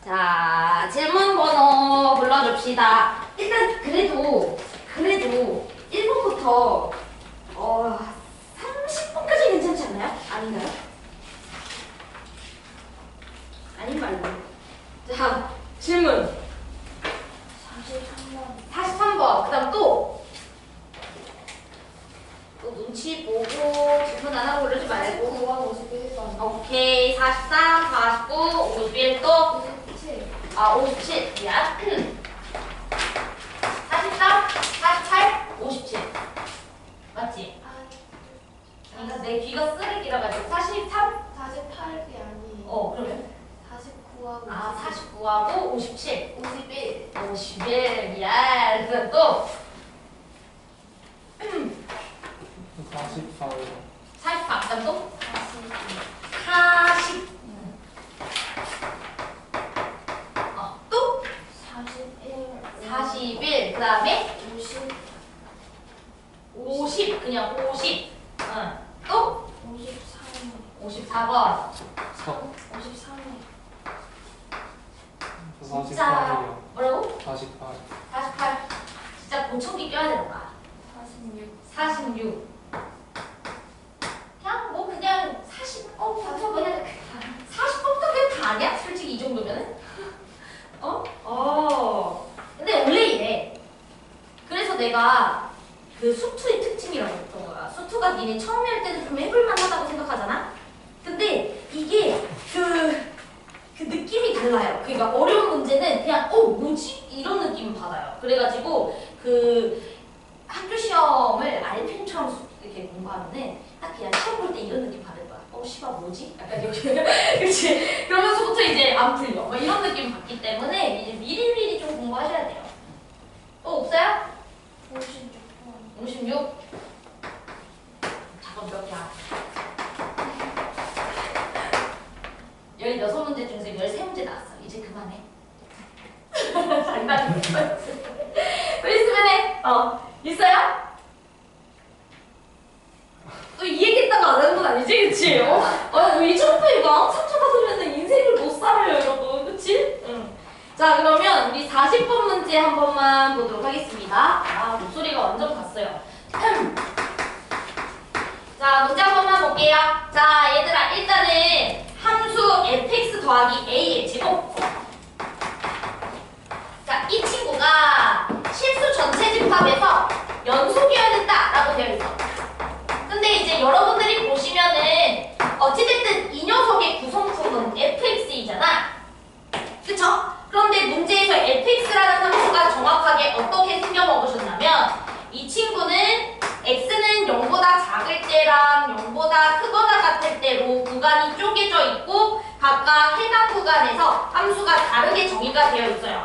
자, 질문 번호 불러줍시다. 일단 그래도 1번부터 30번까지 괜찮지 않나요? 아닌가요? 아닌 말고. 자, 질문 43번. 그 다음 또 눈치 보고 질문 안 하고 그러지 말고. 9와 51번. 오케이. 43, 49, 51 또 57. 57. 야. 43, 48, 57. 맞지? 그러니까 내 귀가 쓰레기라 가지고 43? 48이 아니에요. 그러면? 49하고 49하고 57. 51. 51. 야. 그다음 또 44. 44. 그다음 또 40. 40. 또 41. 41. 그다음에 50. 50. 그냥 50. 또 53. 54번. 53에. 진짜 48이요. 뭐라고? 48. 48. 진짜 고쳐기 껴야 되는 거야. 46. 46. 그냥 40. 그냥 40번부터 그냥 다 아니야? 솔직히 이 정도면은? 근데 원래 이래. 그래서 내가 그 수투의 특징이라고 했던 거야. 수투가 니네 처음에 할 때는 좀 해볼만 하다고 생각하잖아? 근데 이게 그 느낌이 달라요. 그러니까 어려운 문제는 그냥 뭐지? 이런 느낌 받아요. 그래가지고 그 학교 시험을 알펜처럼 이렇게 공부하면은 딱 그냥 시험 볼 때 이런 느낌 받을 거야. 씨발 뭐지? 약간 이렇게 그렇지? 그러면서부터 이제 안 풀려. 막 이런 느낌 받기 때문에 이제 미리미리 좀 공부하셔야 돼요. 또 없어요? 56번. 56? 잠깐 몇 개야? 16문제 중에서 13문제 나왔어. 이제 그만해. 장난이었어. 또 있으면 해. 있어요? 또 이 얘기했다가 안 하는 건 아니지? 그치? 이 정도 이거 항상 쳐다보면 인생을 못 살아요, 여러분. 그치? 응. 자, 그러면 우리 40번 문제 한 번만 보도록 하겠습니다. 목소리가 완전 갔어요. 자, 문제 한 번만 볼게요. 자, 얘들아, 일단은 함수 fx 더하기 a의 제곱. 자, 이 친구가 실수 전체 집합에서 연속이어야 된다라고 되어 있어. 근데 이제 여러분들이 보시면은 어찌됐든 이 녀석의 구성품은 fx이잖아. 그쵸? 그런데 문제에서 fx라는 함수가 정확하게 어떻게 생겨 먹으셨냐면 이 친구는 x는 0보다 작을 때랑 0보다 크거나 같을 때로 구간이 쪼개져 있고 각각 해당 구간에서 함수가 다르게 정의가 되어 있어요.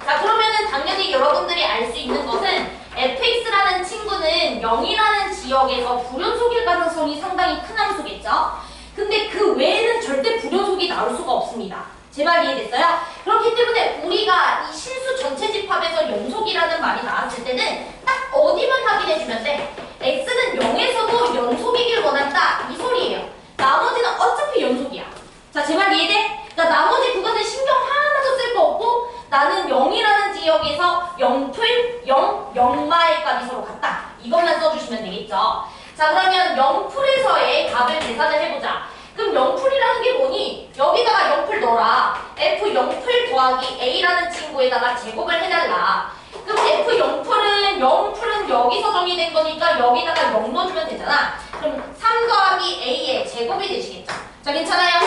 자, 그러면은 당연히 여러분들이 알 수 있는 것은 fx라는 친구는 0이라는 지역에서 불연속일 가능성이 상당히 큰 함수겠죠? 근데 그 외에는 절대 불연속이 나올 수가 없습니다. 제 말 이해됐어요? 그렇기 때문에 우리가 이 실수 전체 집합에서 연속이라는 말이 나왔을 때는 딱 어디만 확인해주면 돼? x는 0에서도 연속이길 원한다. 이 소리예요. 나머지는 어차피 연속이야. 자, 제 말 이해돼? 그러니까 나머지 구간은 신경 하나도 쓸 거 없고 나는 0이라는 지역에서 0풀, 0, 0마의 값이 서로 같다. 이것만 써주시면 되겠죠. 자, 그러면 0풀에서의 값을 계산을 해보자. 그럼 0풀이라는 게 뭐니? 여기다가 0풀 넣어라. f 0풀 더하기 a라는 친구에다가 제곱을 해달라. 그럼 f 0풀은 여기서 정의된 거니까 여기다가 0 넣어주면 되잖아. 그럼 3 더하기 a의 제곱이 되시겠죠. 자, 괜찮아요?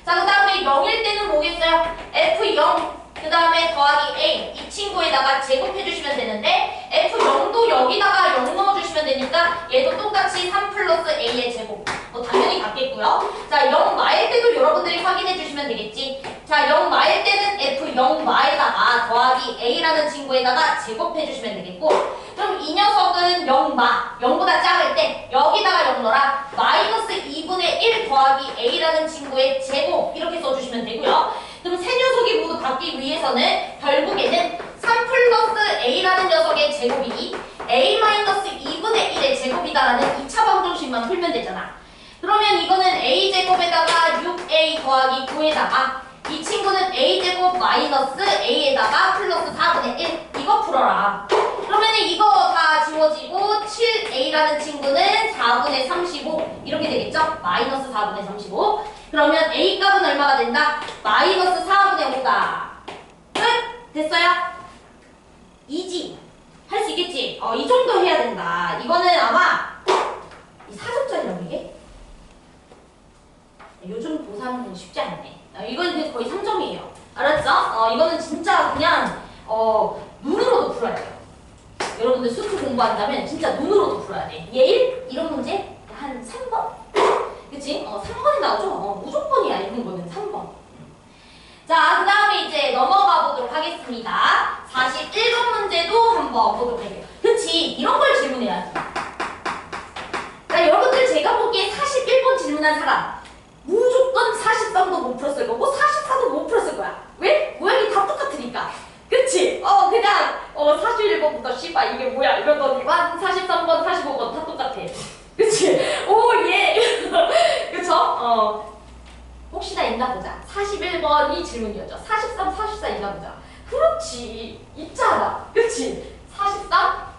자, 그 다음에 0일 때는 뭐겠어요? f0 그 다음에 더하기 a 이 친구에다가 제곱해주시면 되는데 f0도 여기다가 0 넣어주시면 되니까 얘도 똑같이 3 플러스 a의 제곱 당연히 같겠고요. 자, 0마일 때도 여러분들이 확인해주시면 되겠지. 자, 0마일 때는 f0마에다가 더하기 a라는 친구에다가 제곱해주시면 되겠고 그럼 이 녀석은 0마 0보다 작을 때 여기다가 0 넣어라. 마이너스 2분의 1 더하기 a라는 친구의 제곱 이렇게 써주시면 되고요. 그럼 세 녀석이 모두 같기 위해서는 결국에는 3 플러스 a라는 녀석의 제곱이 a 마이너스 2분의 1의 제곱이다라는 2차 방정식만 풀면 되잖아. 그러면 이거는 a제곱에다가 6a 더하기 9에다가 이 친구는 a제곱 마이너스 a에다가 플러스 4분의 1 이거 풀어라. 그러면 이거 다 지워지고 7a라는 친구는 4분의 35 이렇게 되겠죠? 마이너스 4분의 35. 그러면 a 값은 얼마가 된다? 마이너스 4분의 5다. 끝! 됐어요? 이지. 할 수 있겠지? 이 정도 해야 된다. 이거는 아마 이 4점짜리라고 이게? 요즘 고3은 쉽지 않네. 이건 거의 3점이에요. 알았죠? 이거는 진짜 그냥 눈으로도 풀어야 돼요. 여러분들 수투 공부한다면 진짜 눈으로도 풀어야 돼. 예일? 이런 문제? 한 3번? 그치? 3번이 나오죠? 무조건이야. 이런 거는 3번. 자, 그 다음에 이제 넘어가 보도록 하겠습니다. 41번 문제도 한번 보도록 할게요. 그치? 이런 걸 질문해야지. 자, 여러분들 제가 보기에 41번 질문한 사람 무조건 43도 못 풀었을 거고 44도 못 풀었을 거야. 왜? 모양이 다 똑같으니까. 그치? 그냥 41번부터 씨발 이게 뭐야 이러더니만 43번, 45번 다 똑같아. 그치? 오, 예. 그쵸? 혹시나 있나 보자. 41번이 질문이었죠. 43, 44 있나 보자. 그렇지. 있잖아. 그치? 43?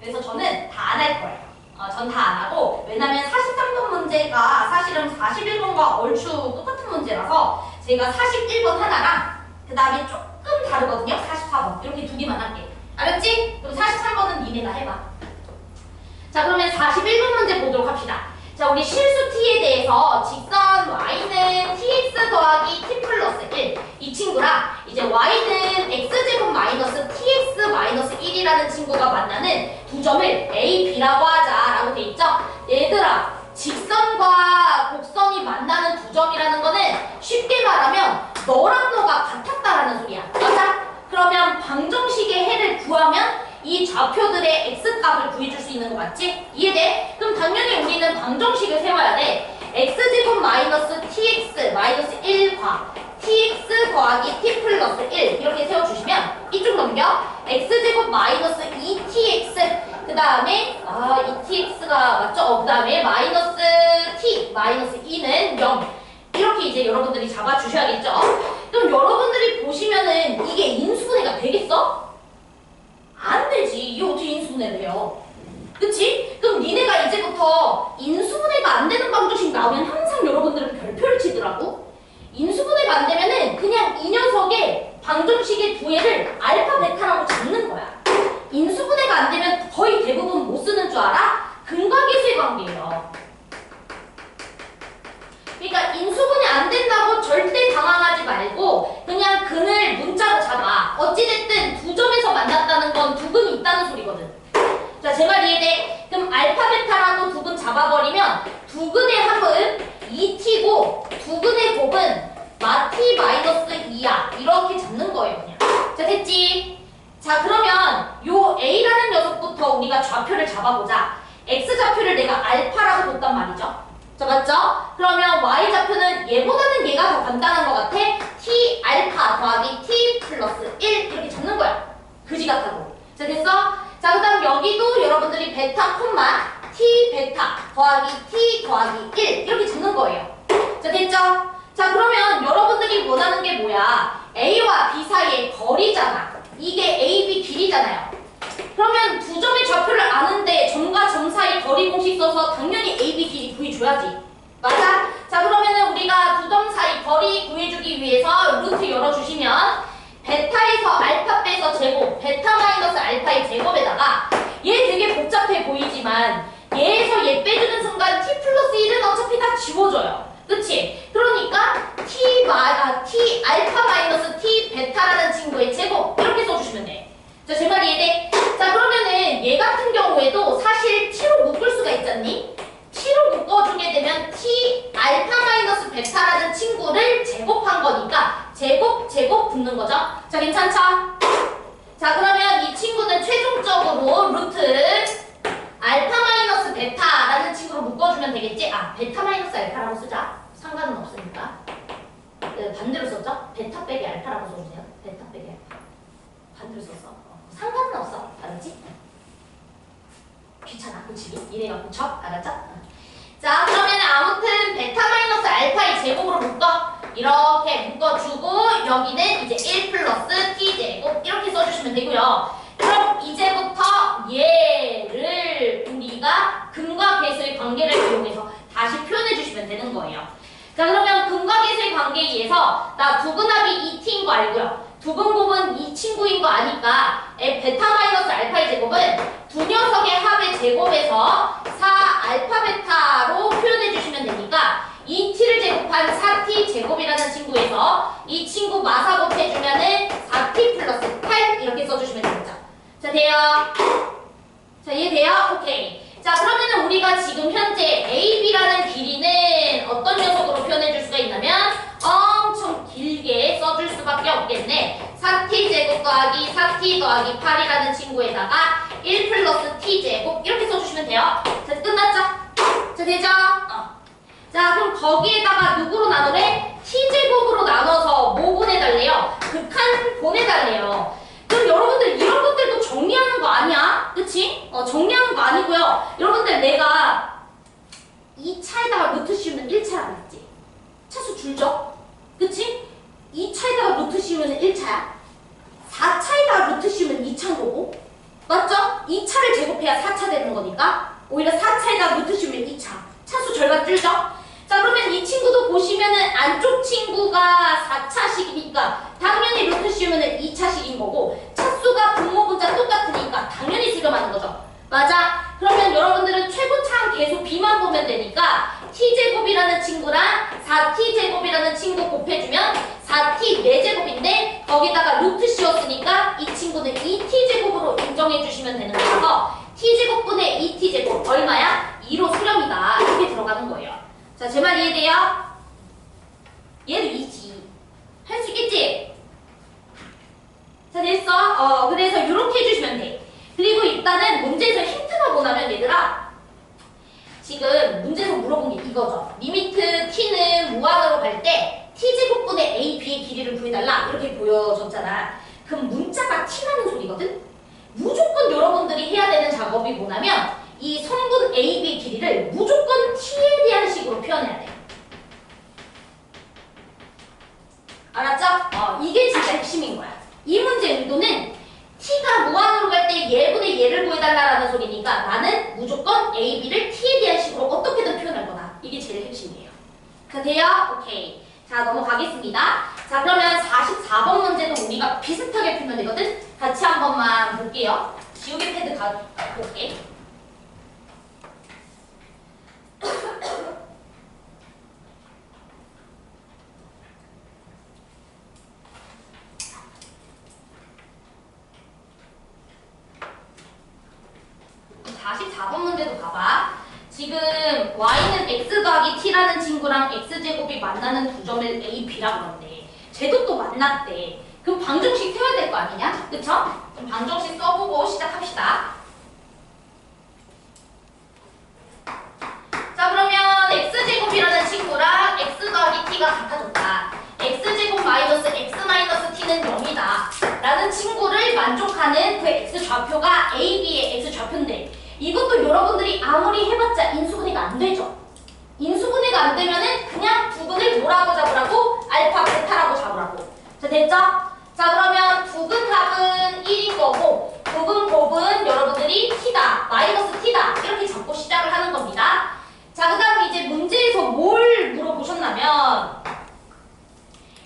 그래서 저는 다 안 할 거예요. 전 다 안 하고, 왜냐면 43번 문제가 사실은 41번과 얼추 똑같은 문제라서 제가 41번 하나랑 그 다음에 조금 다르거든요. 44번. 이렇게 두 개만 할게. 알았지? 그럼 43번은 니네가 해봐. 자, 그러면 41번 문제 보도록 합시다. 자, 우리 실수 t에 대해서 직선 y는 tx 더하기 t 플러스 1 이 친구랑 이제 y는 x제곱 마이너스 tx 마이너스 1이라는 친구가 만나는 두 점을 a, b라고 하자라고 돼 있죠? 얘들아, 직선과 곡선이 만나는 두 점이라는 거는 쉽게 말하면 너랑 너가 같았다라는 소리야. 맞아? 그러면 방정식의 해를 구하면 이 좌표들의 x값을 구해줄 수 있는 거 맞지? 이해돼? 그럼 당연히 우리는 방정식을 세워야 돼. x제곱 마이너스 tx 마이너스 1과 tx 더하기 t 플러스 1 이렇게 세워주시면 이쪽 넘겨 x제곱 마이너스 2tx 그 다음에 2tx가 맞죠? 그 다음에 마이너스 t 마이너스 2는 0 이렇게 이제 여러분들이 잡아주셔야겠죠? 그럼 여러분들이 보시면은 이게 인수분해가 되겠어? 안 되지. 이게 어떻게 인수분해를 해요? 그치? 그럼 니네가 이제부터 인수분해가 안 되는 방정식 나오면 항상 여러분들은 별표를 치더라고. 인수분해가 안 되면은 그냥 이 녀석의 방정식의 두 개를 알파, 베타라고 잡는 거야. 인수분해가 안 되면 거의 대부분 못 쓰는 줄 알아? 근과계수의 관계예요. 그러니까 인수분해 안 된다고 절대 당황하지 말고 그냥 근을 문자로 잡아. 어찌됐든 두 점에서 만났다는 건 두 근이 있다는 소리거든. 자, 제 말 이해돼? 그럼 알파, 베타라고 두 근 잡아버리면 두 근의 합은 2t고 두 근의 곱은 마t 마이너스 2야. 이렇게 잡는 거예요, 그냥. 자, 됐지? 자, 그러면 요 a라는 녀석부터 우리가 좌표를 잡아보자. x좌표를 내가 알파라고 뒀단 말이죠. 자, 맞죠? 그러면 y좌표는 얘보다는 얘가 더 간단한 것 같아. t 알파 더하기 t 플러스 1 이렇게 잡는 거야. 그지 같다고. 자, 됐어? 자, 그 다음 여기도 여러분들이 베타 콤마 t 베타 더하기 t 더하기 1 이렇게 잡는 거예요. 자, 됐죠? 자, 그러면 여러분들이 원하는 게 뭐야? a와 b 사이의 거리잖아. 이게 a, b 길이잖아요. 그러면 두 점의 좌표를 아는데 점과 점 사이 거리 공식 써서 당연히 a, b 길이 구해줘야지. 맞아? 자, 그러면은 우리가 두 점 사이 거리 구해주기 위해서 루트 열어주시면 베타에서 알파 빼서 제곱, 베타 마이너스 알파의 제곱에다가 얘 되게 복잡해 보이지만 얘에서 얘 빼주는 순간 t 플러스 1은 어차피 다 지워져요. 그치? 그러니까 t 알파 마이너스 t 베타라는 친구의 제곱 이렇게 써주시면 돼. 자, 제 말 이해돼? 자, 그러면은 얘 같은 경우에도 사실 t로 묶을 수가 있잖니? t로 묶어주게 되면 t 알파 마이너스 베타라는 친구를 제곱한 거니까 제곱 붙는 거죠. 자, 괜찮죠? 자, 그러면 이 친구는 최종적으로 루트 알파 마이너스 베타라는 친구로 묶어주면 되겠지? 베타 마이너스 알파라고 쓰자. 상관은 없으니까. 반대로 썼죠? 베타 빼기 알파라고 써주세요. 베타 빼기 알파. 반대로 썼어. 상관은 없어. 알았지? 귀찮아. 고치기. 이래가 고쳐. 알았죠? 자, 그러면 아무튼 베타 마이너스 알파의 제곱으로 묶어. 이렇게 묶어주고 여기는 이제 1 플러스 t제곱 이렇게 써주시면 되고요. 그럼 이제부터 얘를 우리가 근과 계수의 관계를 이용해서 다시 표현해 주시면 되는 거예요. 자, 그러면 근과 계수의 관계에 의해서 나 두근합이 2t인 거 알고요. 두근곱은 이 친구인 거 아니까 베타 마이너스 알파의 제곱은 두 녀석의 합의 제곱에서 4 알파 베타로 표현해 주시면 되니까 2t를 제곱한 4t 제곱이라는 친구에서 이 친구 마사 곱해주면은 4t 플러스 8 이렇게 써주시면 되겠죠. 자, 돼요? 자, 이해돼요? 오케이. 자, 그러면은 우리가 지금 현재 AB라는 길이는 어떤 녀석으로 표현해줄 수가 있냐면 엄청 길게 써줄 수밖에 없겠네. 4t 제곱 더하기 4t 더하기 8이라는 친구에다가 1 플러스 t 제곱 이렇게 써주시면 돼요. 자, 끝났죠? 자, 되죠? 자, 그럼 거기에다가 누구로 나누래? t제곱으로 나눠서 뭐 보내달래요? 극한 보내달래요. 그럼 여러분들 이런 것들도 정리하는 거 아니야? 그치? 정리하는 거 아니고요. 여러분들 내가 2차에다가 루트 씌우면 1차라고 했지? 차수 줄죠? 그치? 2차에다가 루트 씌우면 1차야. 4차에다가 루트 씌우면 2차인 거고. 맞죠? 2차를 제곱해야 4차 되는 거니까 오히려 4차에다가 루트 씌우면 2차. 차수 절반 줄죠? 자, 그러면 이 친구도 보시면은 안쪽 친구가 4차식이니까 당연히 루트 씌우면은 2차식인 거고 차수가 분모 분자 똑같으니까 당연히 수렴하는 거죠. 맞아? 그러면 여러분들은 최고차항 계속 b만 보면 되니까 t제곱이라는 친구랑 4t제곱이라는 친구 곱해주면 4t 4제곱인데 거기다가 루트 씌웠으니까 이 친구는 2t제곱으로 인정해주시면 되는 거라서 t제곱분의 2t제곱 얼마야? 2로 수렴이다. 이렇게 들어가는 거예요. 자, 제 말 이해돼요? 얘도 2지. 할 수 있겠지? 자, 됐어? 그래서 이렇게 해주시면 돼. 그리고 일단은 문제에서 힌트가 뭐냐면 얘들아 지금 문제에서 물어본 게 이거죠. 리미트 t는 무한으로 갈 때 t제곱분의 a, b의 길이를 구해달라 이렇게 보여줬잖아. 그럼 문자가 t라는 소리거든? 무조건 여러분들이 해야 되는 작업이 뭐냐면 이 성분 a, b의 길이를 무조건 t에 대한 식으로 표현해야 돼. 알았죠? 이게 진짜 핵심인 거야. 이 문제의 의도는 t가 무한으로 갈 때 얘분의 얘를 구해달라는 소리니까 나는 무조건 a, b를 t에 대한 식으로 어떻게든 표현할 거다. 이게 제일 핵심이에요. 자, 돼요? 오케이. 자, 넘어가겠습니다. 자, 그러면 44번 문제도 우리가 비슷하게 풀면 되거든? 같이 한 번만 볼게요. 지우개 패드 가볼게. 문제도 봐봐. 지금 y는 x 더하기 t라는 친구랑 x제곱이 만나는 두 점을 a, b라고 그러는데 쟤도 또 만났대. 그럼 방정식 세워야 될 거 아니냐? 그쵸? 그럼 방정식 써보고 시작합시다. 자, 그러면 x제곱이라는 친구랑 x 더하기 t가 같아졌다. x제곱 마이너스 x 마이너스 t는 0이다 라는 친구를 만족하는 그 x좌표가 a, b의 x좌표인데 이것도 여러분들이 아무리 해봤자 인수분해가 안 되죠. 인수분해가 안 되면은 그냥 두근을 뭐라고 잡으라고? 알파, 베타라고 잡으라고. 자, 됐죠? 자, 그러면 두근합은 1인 거고 두근곱은 여러분들이 t다, 마이너스 t다 이렇게 잡고 시작을 하는 겁니다. 자, 그 다음 이제 문제에서 뭘 물어보셨냐면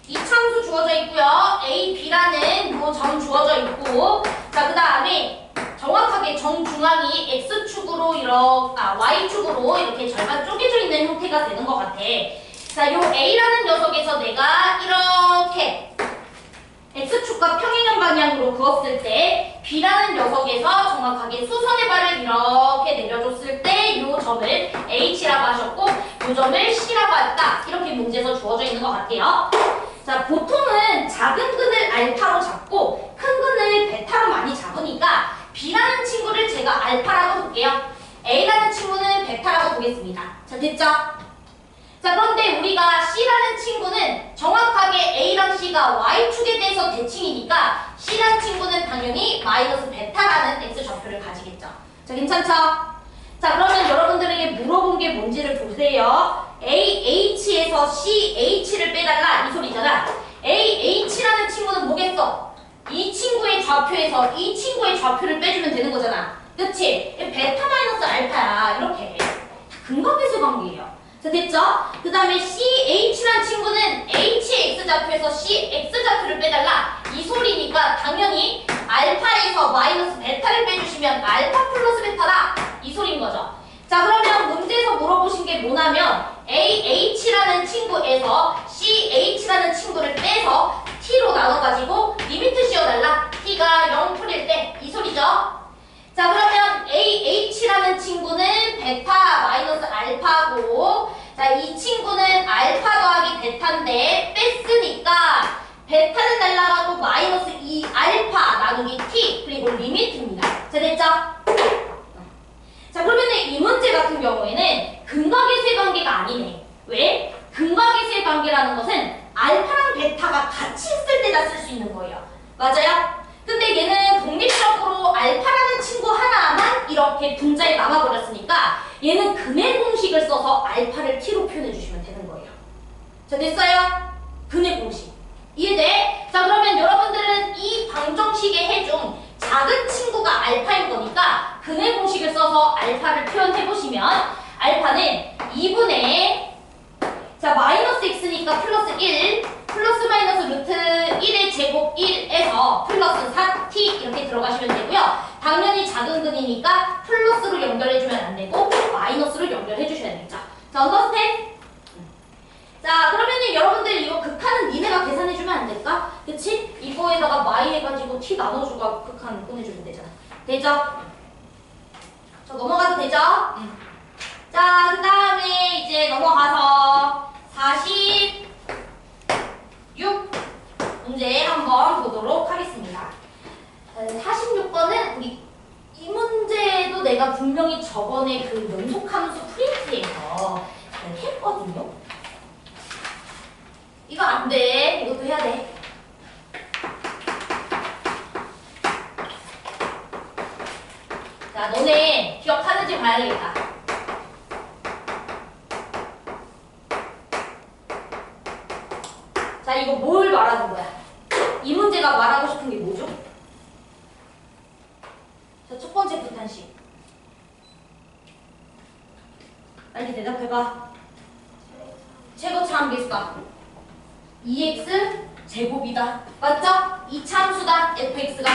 이 참수 주어져 있고요. a, b라는 요 점 주어져 있고 자, 그 다음에 정확하게 정중앙이 x축으로 y축으로 이렇게 절반 쪼개져 있는 형태가 되는 것 같아. 자, 요 a라는 녀석에서 내가 이렇게 x축과 평행한 방향으로 그었을 때 b라는 녀석에서 정확하게 수선의 발을 이렇게 내려줬을 때 요 점을 h라고 하셨고 요 점을 c라고 했다. 이렇게 문제에서 주어져 있는 것 같아요. 자, 보통은 작은 근을 알파로 잡고 큰 근을 베타로 많이 잡으니까 b라는 친구를 제가 알파라고 볼게요. a라는 친구는 베타라고 보겠습니다. 자, 됐죠? 자, 그런데 우리가 c라는 친구는 정확하게 a랑 c가 y축에 대해서 대칭이니까 c라는 친구는 당연히 마이너스 베타라는 x좌표를 가지겠죠. 자, 괜찮죠? 자, 그러면 여러분들에게 물어본 게 뭔지를 보세요. AH에서 CH를 빼달라 이 소리잖아. AH라는 친구는 뭐겠어? 이 친구의 좌표에서 이 친구의 좌표를 빼주면 되는 거잖아. 그치? 베타 마이너스 알파야. 이렇게. 다 근각계수 관계예요. 자, 됐죠? 그 다음에 CH라는 친구는 H의 X좌표에서 CX좌표를 빼달라. 이 소리니까 당연히 알파에서 마이너스 베타를 빼주시면 알파 플러스 베타다. 이 소리인 거죠. 자, 그러면 문제에서 물어보신 게 뭐냐면 AH라는 친구에서 CH라는 친구를 빼서 T로 나눠가지고 리미트 씌워달라. T가 0풀일 때 이 소리죠. 자, 그러면 AH라는 친구는 베타 마이너스 알파고, 자, 이 친구는 알파 더하기 베타인데 뺐으니까 베타는 날라가고 마이너스 2 알파 나누기 T 그리고 리미트입니다. 자, 됐죠? 자, 그러면 이 문제 같은 경우에는 근각계수의 관계가 아니네. 왜? 근각계수의 관계라는 것은 알파랑 베타가 같이 있을 때나 쓸 수 있는 거예요. 맞아요? 근데 얘는 독립적으로 알파라는 친구 하나만 이렇게 분자에 남아버렸으니까 얘는 근의 공식을 써서 알파를 t로 표현해 주시면 되는 거예요. 자, 됐어요? 근의 공식. 이해돼? 자, 그러면 여러분들은 이 방정식에 해준 작은 친구가 알파인 거니까 근의 공식을 써서 알파를 표현해 보시면 알파는 2분의 자, 마이너스 x니까 플러스 1 플러스 마이너스 루트 1의 제곱 1에서 플러스 4t 이렇게 들어가시면 되고요. 당연히 작은 근이니까 플러스로 연결해주면 안 되고 마이너스로 연결해주셔야 되겠죠. 자, 언더스탠? 자, 그러면은 여러분들 이거 극한은 니네가 계산해주면 안 될까? 그치? 이거에다가 마이 해가지고 t 나눠주고 극한 꺼내주면 되잖아. 되죠? 자, 넘어가도 되죠? 자, 그 다음에 이제 넘어가서 46 문제 한번 보도록 하겠습니다. 46번은 우리 이 문제도 내가 분명히 저번에 그 연속함수 프린트에서 했거든요. 이거 안 돼. 이것도 해야 돼. 자, 너네 기억하는지 봐야겠다. 자, 이거 뭘 말하는 거야? 이 문제가 말하고 싶은 게 뭐죠? 자, 첫 번째 부탄식. 빨리 대답해봐. 최고차 함계수가 2x 제곱이다. 맞죠? 이 참수다. fx가.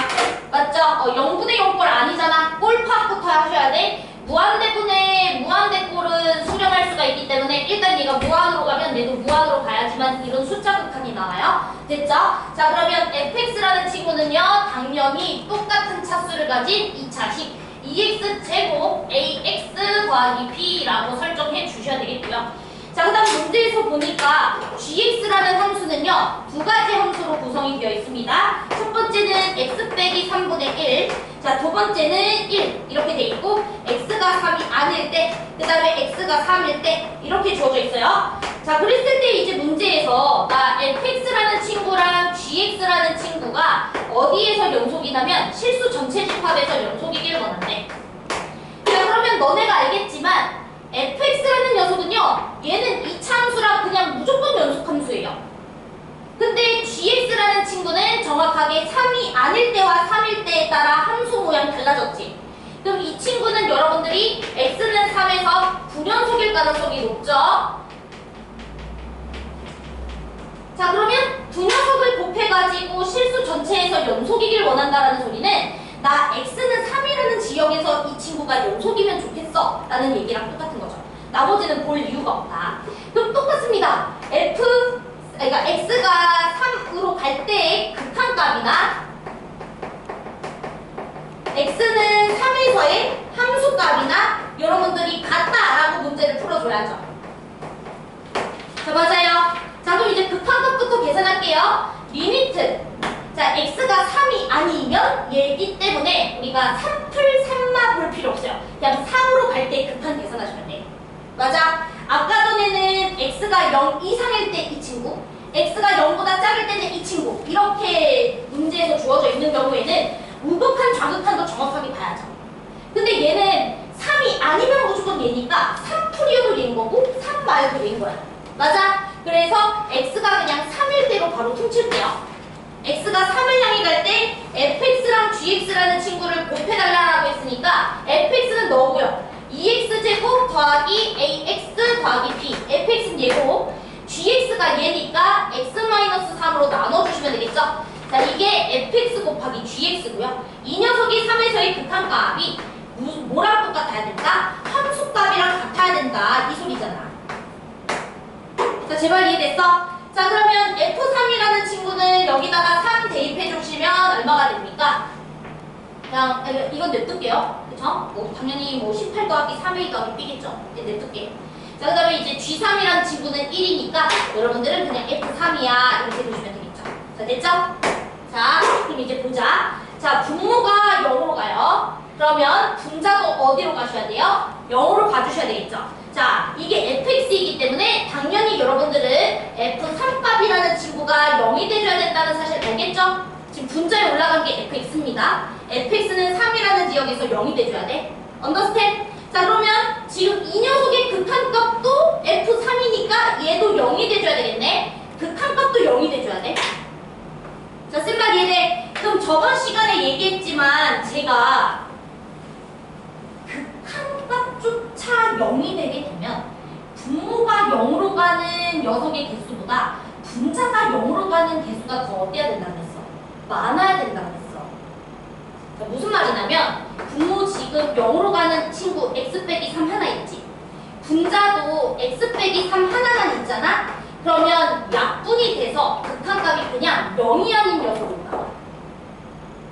맞죠? 0분의 0꼴 아니잖아. 꼴파부터 하셔야 돼. 무한대분의 무한대꼴은 수렴할 수가 있기 때문에 일단 얘가 무한으로 가면 얘도 무한으로 가야지만 이런 숫자 극한이 나와요. 됐죠? 자, 그러면 fx라는 친구는요, 당연히 똑같은 차수를 가진 이 자식 2x 제곱 ax 더하기 b라고 설정해 주셔야 되겠고요. 자, 그 다음 문제에서 보니까 gx라는 함수는요, 두 가지 함수로 구성이 되어 있습니다. 첫 번째는 x 빼기 3분의 1, 자, 두 번째는 1 이렇게 돼 있고 x가 3이 아닐 때, 그 다음에 x가 3일 때 이렇게 주어져 있어요. 자, 그랬을 때 이제 문제에서 나 fx라는 친구랑 gx라는 친구가 어디에서 연속이냐면 실수 전체 집합에서 연속이길 원한대. 자, 그러면 너네가 알겠지만 fx라는 녀석은요, 얘는 이차함수라 그냥 무조건 연속함수예요. 근데 gx라는 친구는 정확하게 3이 아닐 때와 3일 때에 따라 함수 모양 달라졌지. 그럼 이 친구는 여러분들이 x는 3에서 9연속일 가능성이 높죠. 자, 그러면 두 녀석을 곱해가지고 실수 전체에서 연속이길 원한다라는 소리는 나 x는 3이라는 지역에서 이 친구가 연속이면 좋겠어 라는 얘기랑 똑같은 거죠. 나머지는 볼 이유가 없다. 그럼 똑같습니다. 그러니까 x가 3으로 갈 때의 극한값이나 x는 3에서의 함수값이나 여러분들이 같다라고 문제를 풀어줘야죠. 자, 맞아요. 자, 그럼 이제 극한값부터 계산할게요. 리미트. 자, x가 3이 아니면 얘이기 때문에 우리가 3풀 3마 볼 필요 없어요. 그냥 3으로 갈 때 극한 계산하시면 돼요. 맞아? 아까 전에는 x가 0 이상일 때 이 친구, x가 0보다 작을 때는 이 친구, 이렇게 문제에서 주어져 있는 경우에는 우극한 좌극한도 정확하게 봐야죠. 근데 얘는 3이 아니면 무조건 얘니까 3풀이어도 얘인 거고 3 마여도 얘인 거야. 맞아? 그래서 x가 그냥 3일 대로 바로 퉁칠게요. x가 3을 향해 갈 때 fx랑 gx라는 친구를 곱해달라고 했으니까 fx는 너고요. 2x제곱 더하기 ax 더하기 b, fx는 얘고 gx가 얘니까 x-3으로 나눠주시면 되겠죠? 자, 이게 fx 곱하기 gx고요. 이 녀석이 3에서의 극한값이 뭐랑 똑같아야 된다? 함수값이랑 같아야 된다. 이 소리잖아. 자, 제발 이해됐어? 자, 그러면 f3이라는 친구는 여기다가 3 대입해 주시면 얼마가 됩니까? 그냥 이건 냅둘게요. 그쵸? 뭐 당연히 뭐 18 더하기 3a 더하기 b겠죠? 이제 냅둘게요. 자, 그 다음에 이제 G3이라는 친구는 1이니까 여러분들은 그냥 F3이야 이렇게 보시면 되겠죠. 자, 됐죠? 자, 그럼 이제 보자. 자, 분모가 0으로 가요. 그러면 분자도 어디로 가셔야 돼요? 0으로 가주셔야 되겠죠. 자, 이게 fx이기 때문에 당연히 여러분들은 f3값이라는 친구가 0이 돼줘야 된다는 사실 알겠죠? 지금 분자에 올라간 게 fx입니다. fx는 3이라는 지역에서 0이 돼줘야 돼. 언더스탠? 자, 그러면 지금 이 녀석의 극한값도 f3이니까 얘도 0이 돼줘야 되겠네. 극한값도 0이 돼줘야 돼. 자, 쓴 말 이해돼? 그럼 저번 시간에 얘기했지만 제가 극한값조차 0이 되게 되면 분모가 0으로 가는 녀석의 개수보다 분자가 0으로 가는 개수가 더 어때야 된다고 했어? 많아야 된다고 했어. 자, 무슨 말이냐면 분모 지금 0으로 가는 친구 x 빼기 3 하나 있지. 분자도 x 빼기 3 하나만 있잖아. 그러면 약분이 돼서 극한값이 그냥 0이 아닌 녀석으로 나와.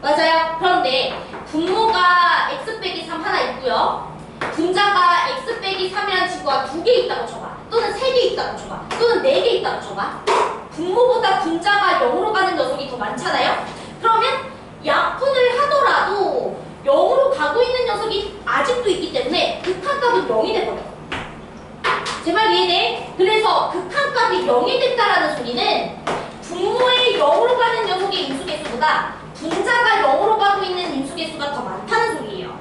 맞아요? 그런데 분모가 x 빼기 3 하나 있고요. 분자가 x 빼기 3이라는 친구가 2개 있다고 쳐봐. 또는 3개 있다고 쳐봐. 또는 4개 있다고 쳐봐. 분모보다 분자가 0으로 가는 녀석이 더 많잖아요? 그러면 약분을 하더라도 0으로 가고 있는 녀석이 아직도 있기 때문에 극한값은 0이 돼버려. 제 말 이해돼? 그래서 극한값이 0이 됐다라는 소리는 분모의 0으로 가는 녀석의 인수개수보다 분자가 0으로 가고 있는 인수개수가 더 많다는 소리예요.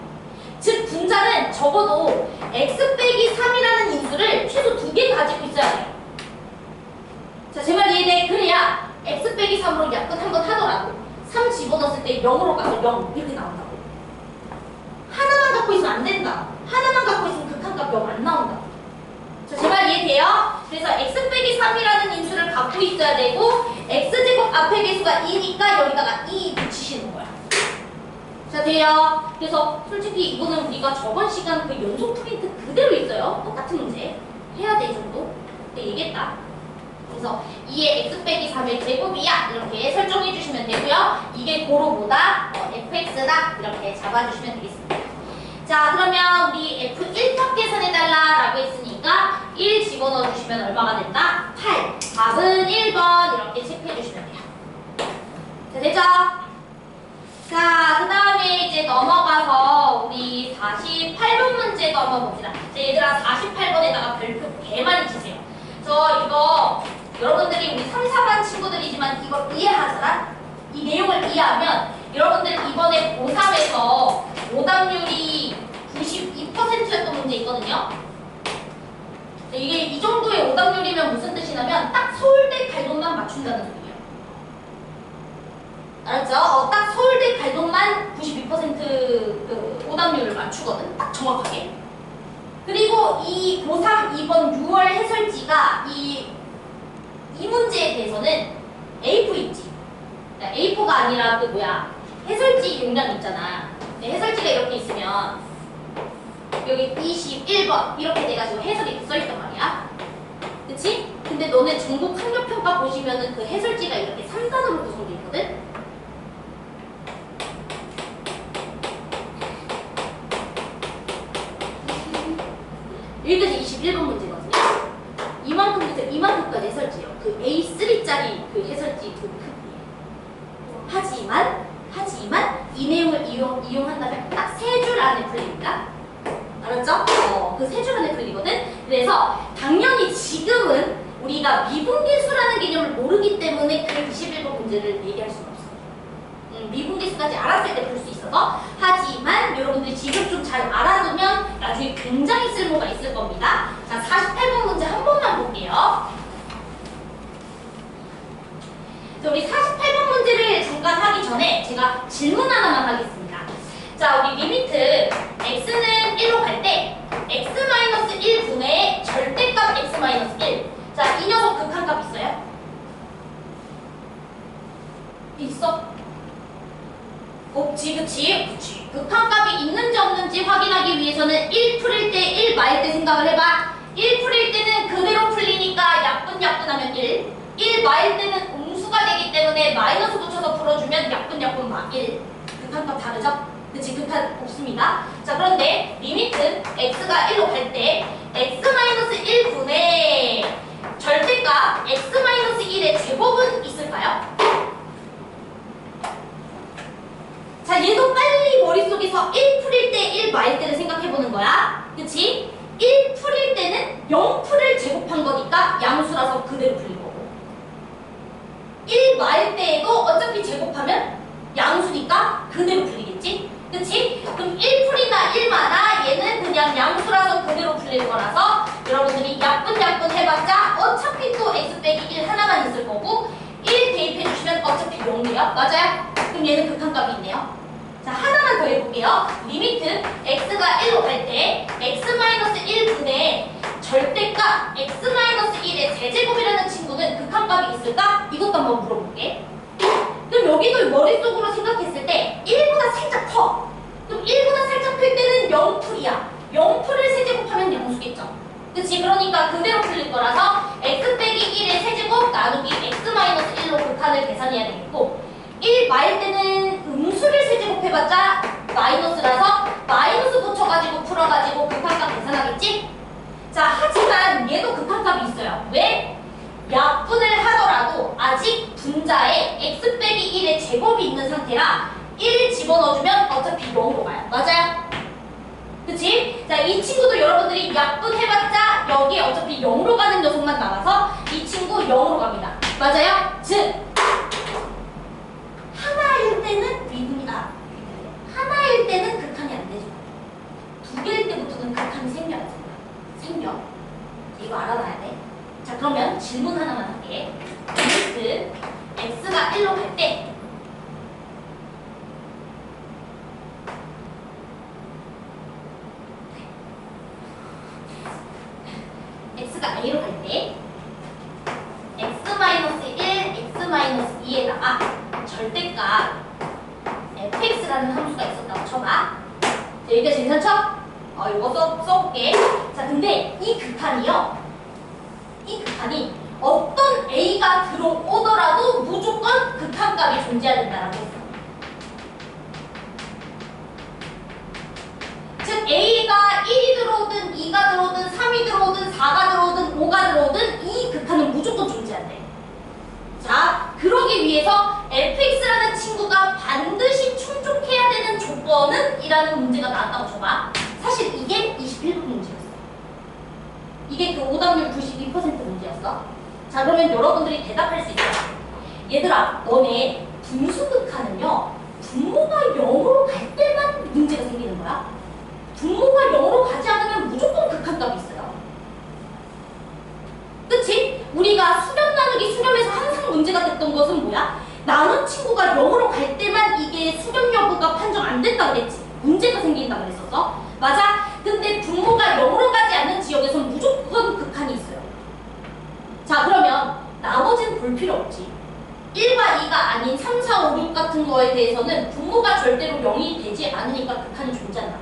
즉 분자는 적어도 x 빼기 3이라는 인수를 최소 2개 가지고 있어야 돼요. 자, 제 말 이해돼? 그래야 x 빼기 3으로 약분 한 번 하더라도 3 집어넣었을 때 0으로 가서 0 이렇게 나온다고. 하나만 갖고 있으면 안 된다. 하나만 갖고 있으면 극한값 0 안 나온다. 자, 제 말 이해돼요? 그래서 x 빼기 3이라는 인수를 갖고 있어야 되고 x제곱 앞에 개수가 2니까 여기다가 2 붙이시는 거야. 자, 돼요? 그래서 솔직히 이거는 우리가 저번 시간 그 연속 프린트 그대로 있어요. 똑같은 문제. 해야 돼, 이 정도. 근데 얘기했다. 그래서 2의 x 빼기 3의 제곱이야. 이렇게 설정해 주시면 되고요. 이게 고로 뭐다? fx다. 이렇게 잡아주시면 되겠습니다. 자, 그러면 우리 f1값 계산해달라 라고 했으니까 1 집어넣어 주시면 얼마가 된다? 8. 답은 1번 이렇게 체크해 주시면 돼요. 자, 됐죠? 자, 그 다음에 이제 넘어가서 우리 48번 문제도 한번 봅시다. 자, 얘들아 48번에다가 별표 개 많이 치세요. 저 이거 여러분들이 우리 3, 4반 친구들이지만 이거 이해하잖아? 이 내용을 이해하면 여러분들 이번에 고3에서 오답률이 92%였던 문제 있거든요. 이게 이 정도의 오답률이면 무슨 뜻이냐면 딱 서울대 갈동만 맞춘다는 소리예요. 알았죠? 딱 서울대 갈동만 92% 그 오답률을 맞추거든. 딱 정확하게. 그리고 이 고3 2번 6월 해설지가 이 문제에 대해서는 A4 있지. A4가 아니라 그 뭐야 해설지 용량 있잖아. 해설지가 이렇게 있으면 여기 21번 이렇게 돼가지고 해설이 써있단 말이야. 그치? 근데 너네 전국 학력평가 보시면은 그 해설지가 이렇게 3단으로 구성되어 있거든? 여기까지 21번 문제거든요. 이만큼부터 이만큼까지 해설지요. 그 A3짜리 그 해설지 그 크기예요. 하지만 이 내용을 이용한다면 딱 3줄 안에 풀립니다. 알았죠? 그 3줄 안에 풀리거든? 그래서 당연히 지금은 우리가 미분계수라는 개념을 모르기 때문에 그 21번 문제를 얘기할 수는 없어. 미분계수까지 알았을 때 풀 수 있어서. 하지만 여러분들이 지금 좀 잘 알아두면 나중에 굉장히 쓸모가 있을 겁니다. 자, 48번 문제 한 번만 볼게요. 자, 우리 48번 문제를 잠깐 하기 전에 제가 질문 하나만 하겠습니다. 자, 우리 리미트 x는 1로 갈 때 x-1분의 절대값 x-1. 자, 이 녀석 극한값 있어요? 있어? 없지, 그치? 극한값이 있는지 없는지 확인하기 위해서는 1 풀일 때, 1 마일 때 생각을 해봐. 1 풀일 때는 그대로 풀리니까 약분하면 1 마일 때는 음수가 되기 때문에 마이너스 붙여서 풀어주면 약분 마 1. 극한값 다르죠? 그치, 극한 없습니다. 자, 그런데 리미트 x가 1로 갈 때 x-1분의 절대값 x-1의 제곱은 있을까요? 자, 얘도 빨리 머릿속에서 1 풀일 때, 1 마일 때를 생각해보는 거야. 그치? 1 풀일 때는 0 풀을 제곱한 거니까 양수라서 그대로 풀릴 거고, 1 마일 때에도 어차피 제곱하면 양수니까 그대로 풀리겠지? 그치? 그럼 1풀이나 1마나 얘는 그냥 양수라서 그대로 풀릴 거라서 여러분들이 약분 해봤자 어차피 또 x 빼기 1 하나만 있을 거고 1 대입해주시면 어차피 0이에요. 맞아요? 그럼 얘는 극한값이 있네요. 자, 하나만 더 해볼게요. 리미트 x가 1로 갈 때 x-1분의 절대값 x-1의 제제곱이라는 친구는 극한값이 있을까? 이것도 한번 물어볼게. 그럼 여기도 머릿속으로 생각했을 때 1보다 살짝 커. 그럼 1보다 살짝 클 때는 0풀이야. 0풀을 세제곱하면 양수겠죠. 그치? 그러니까 그대로 풀릴 거라서 x 빼기 1의 세제곱 나누기 x-1로 극한을 계산해야 되겠고, 1 마일 때는 음수를 세제곱해봤자 마이너스라서 마이너스 붙여가지고 풀어가지고 극한값 계산하겠지? 자, 하지만 얘도 극한값이 있어요. 왜? 약분을 하더라도 아직 분자에 x 빼기 1의 제곱이 있는 상태라 1 집어넣어주면 어차피 0으로 가요. 맞아요? 그치? 자, 이 친구도 여러분들이 약분해봤자 여기에 어차피 0으로 가는 녀석만 남아서 이 친구 0으로 갑니다. 맞아요? 즉 하나일 때는 미분이다. 하나일 때는 극한이 안 되죠. 두 개일 때부터는 극한이 생겨야지. 생겨. 이거 알아놔야 돼. 자, 그러면 질문 하나만 할게. 리미트 x가 1로 갈 때 x가 a로 갈 때 x-1, x-2에다가 절대값 fx라는 함수가 있었다고 쳐봐. 자, 여기까지 괜찮죠? 이거 써볼게. 자, 근데 이 극한이요. 이 극한이 어떤 a가 들어오더라도 무조건 극한값이 존재해야 된다라고 했어. 즉 a가 1이 들어오든 2가 들어오든 3이 들어오든 4가 들어오든 5가 들어오든 이 극한은 무조건 존재한대. 자, 그러기 위해서 fx라는 친구가 반드시 충족해야 되는 조건은 이라는 문제가 나왔다고 쳐봐. 사실 이게 21번 문제였어. 이게 그 오답률 92% 문제였어. 자, 그러면 여러분들이 대답할 수 있어요. 얘들아, 너네 분수극한은요 분모가 0으로 갈 때만 문제가 생기는 거야. 분모가 0으로 가지 않으면 무조건 극한값이 있어요. 그치? 우리가 수렴 나누기 수렴에서 항상 문제가 됐던 것은 뭐야? 나눈 친구가 0으로 갈 때만 이게 수렴 여부가 판정 안 된다고 그랬지. 문제가 생긴다고 그랬었어. 맞아? 근데 분모가 0으로 가지 않는 지역에서는 무조건 극한이 있어요. 자, 그러면 나머지는 볼 필요 없지. 1과 2가 아닌 3, 4, 5, 6 같은 거에 대해서는 분모가 절대로 0이 되지 않으니까 극한이 존재한다.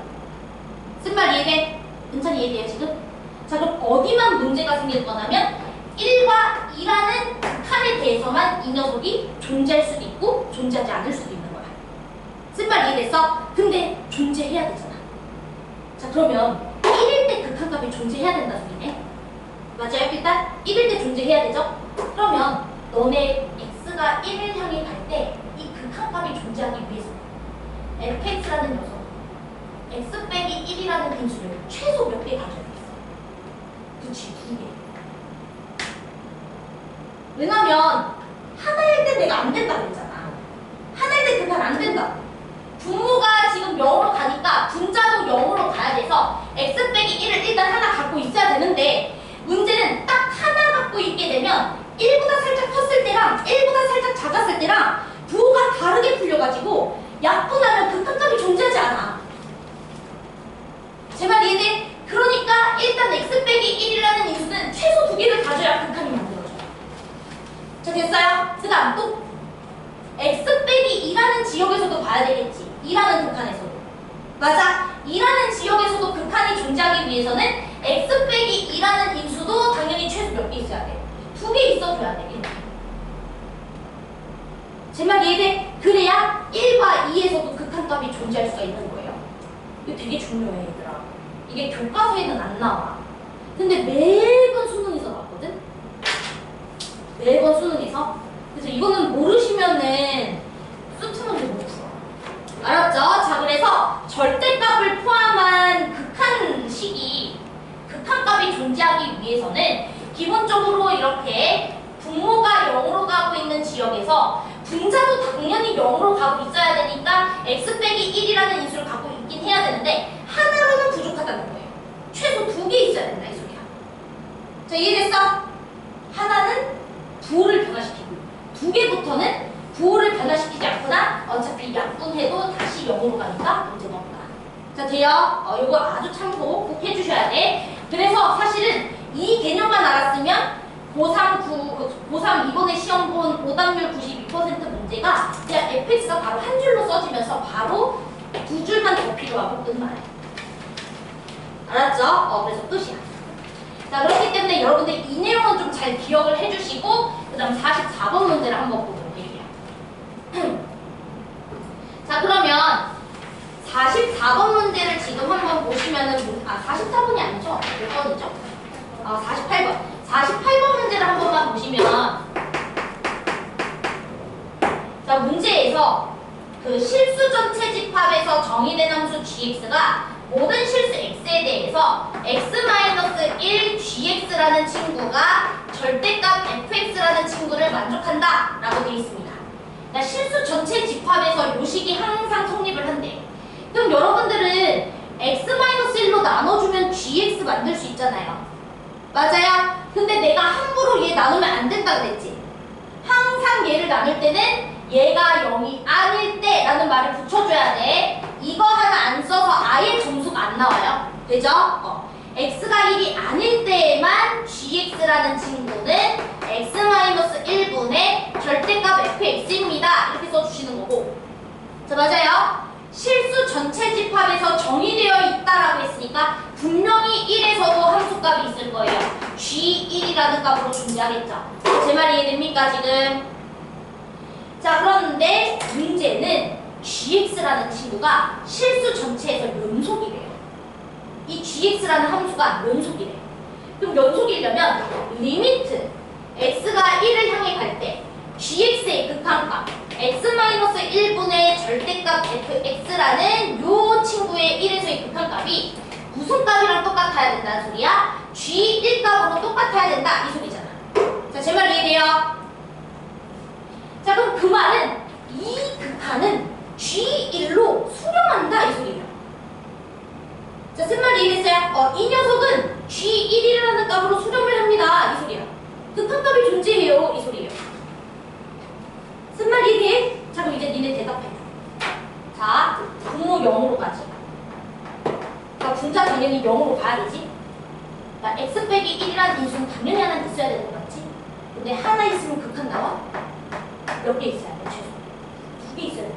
쓴 말 이해돼? 은찬이 이해돼요 지금? 자, 그럼 어디만 문제가 생길 거냐면 1과 2라는 극한에 대해서만 이 녀석이 존재할 수도 있고 존재하지 않을 수도 있는 거야. 쓴 말 이해됐어? 근데 존재해야 되잖아. 자, 그러면 1일 때 극한값이 존재해야 된다 소리네. 맞아요? 일단 1일 때 존재해야 되죠? 그러면 너네 x가 1을 향해 갈 때 이 극한값이 존재하기 위해서 fx라는 녀석 x 빼기 1이라는 근수를 최소 몇 개 가져야겠어? 그치, 2개. 왜냐면 하나일 때 내가 안 된다고 했잖아. 하나일 때 극한 안 된다. 분모가 지금 0으로 가니까 분자도 0으로 가야 돼서 x 빼기 1을 일단 하나 갖고 있어야 되는데 문제는 딱 하나 갖고 있게 되면 1보다 살짝 컸을 때랑 1보다 살짝 작았을 때랑 부호가 다르게 풀려가지고 약분하면 극한값이 존재하지 않아. 제 말 이해돼? 그러니까 일단 x 빼기 1이라는 인수는 최소 2개를 가져야 극한이 만들어져요. 자, 됐어요? 그 다음 또 x 빼기 2라는 지역에서도 봐야 되겠지. 2라는 극한에서도. 맞아. 2라는 지역에서도 극한이 존재하기 위해서는 x 빼기 2라는 인수도 당연히 최소 몇 개 있어야 돼. 2개 있어줘야 돼. 이렇게. 제 말 이해돼? 그래야 1과 2에서도 극한값이 존재할 수가 있는 거예요. 이거 되게 중요해, 얘들아. 이게 교과서에는 안 나와. 근데 매번 수능에서 나왔거든? 매번 수능에서. 그래서 이거는 모르시면은 수트 문제 못 풀어. 알았죠? 자, 그래서 절대값을 포함한 극한식이 극한값이 존재하기 위해서는 기본적으로 이렇게 분모가 0으로 가고 있는 지역에서 분자도 당연히 0으로 가고 있어야 되니까 x 빼기 1이라는 인수를 갖고 있긴 해야 되는데 하나로는 부족하다는 거예요. 최소 2개 있어야 된다, 이 소리야. 자, 이해됐어? 하나는 부호를 변화시키고 2개부터는 부호를 변화시키지 않거나 어차피 약분해도 다시 0으로 가니까 문제가 없다. 자, 돼요? 이거 아주 참고 꼭 해주셔야 돼. 그래서 사실은 이 개념만 알았으면 고3 이번에 시험 본 오답률 92% 문제가 그냥 fx가 바로 한 줄로 써지면서 바로 2줄만 더 필요하고 끝나요. 알았죠? 그래서 끝이야. 자, 그렇기 때문에 여러분들 이 내용은 좀 잘 기억을 해주시고 그 다음 44번 문제를 한번 보도록 할게요. 자, 그러면 44번 문제를 지금 한번 보시면은 44번이 아니죠? 몇 번이죠? 48번. 48번 문제를 한 번만 보시면 자, 문제에서 그 실수 전체 집합에서 정의된 함수 gx가 모든 실수 x에 대해서 x-1 gx라는 친구가 절대값 fx라는 친구를 만족한다 라고 되어 있습니다. 그러니까 실수 전체 집합에서 요식이 항상 성립을 한대. 그럼 여러분들은 x-1로 나눠주면 gx 만들 수 있잖아요. 맞아요? 근데 내가 함부로 얘 나누면 안 된다 그랬지? 항상 얘를 나눌 때는 얘가 0이 아닐 때 라는 말을 붙여줘야 돼. 이거 하나 안 써서 아예 점수가 안 나와요. 되죠? x가 1이 아닐 때에만 gx라는 친구는 x-1분의 절대값 fx입니다. 이렇게 써주시는 거고. 자, 맞아요? 실수 전체 집합에서 정의되어 있다라고 했으니까 분명히 1에서도 함수값이 있을 거예요. g1이라는 값으로 존재하겠죠. 제 말 이해됩니까, 지금? 자, 그런데 문제는 gx라는 친구가 실수 전체에서 연속이래요. 이 gx라는 함수가 연속이래요. 그럼 연속이려면 리미트 x가 1을 향해 갈 때 gx의 극한값 x-1분의 절대값 fx라는 요 친구의 1에서의 극한값이 무슨 값이랑 똑같아야 된다는 소리야? g1값으로 똑같아야 된다 이 소리잖아. 자, 제 말 이해돼요? 자, 그럼 그 말은 이 극한은 g1로 수렴한다 이 소리예요. 자, 쓴 말 이해됐어요? 이 녀석은 g1이라는 값으로 수렴을 합니다 이 소리야. 극한값이 존재해요 이 소리예요. 쓴 말 이해돼? 자, 그럼 이제 니네 대답해. 자, 분모 0으로 가지. 자, 분자 당연히 0으로 가야 되지. 자, x 빼기 1이라는 인수는 당연히 하나 있어야 되는 거 맞지? 근데 하나 있으면 극한 나와? 몇 개 있어야 돼, 최소? 2개 있어야 돼.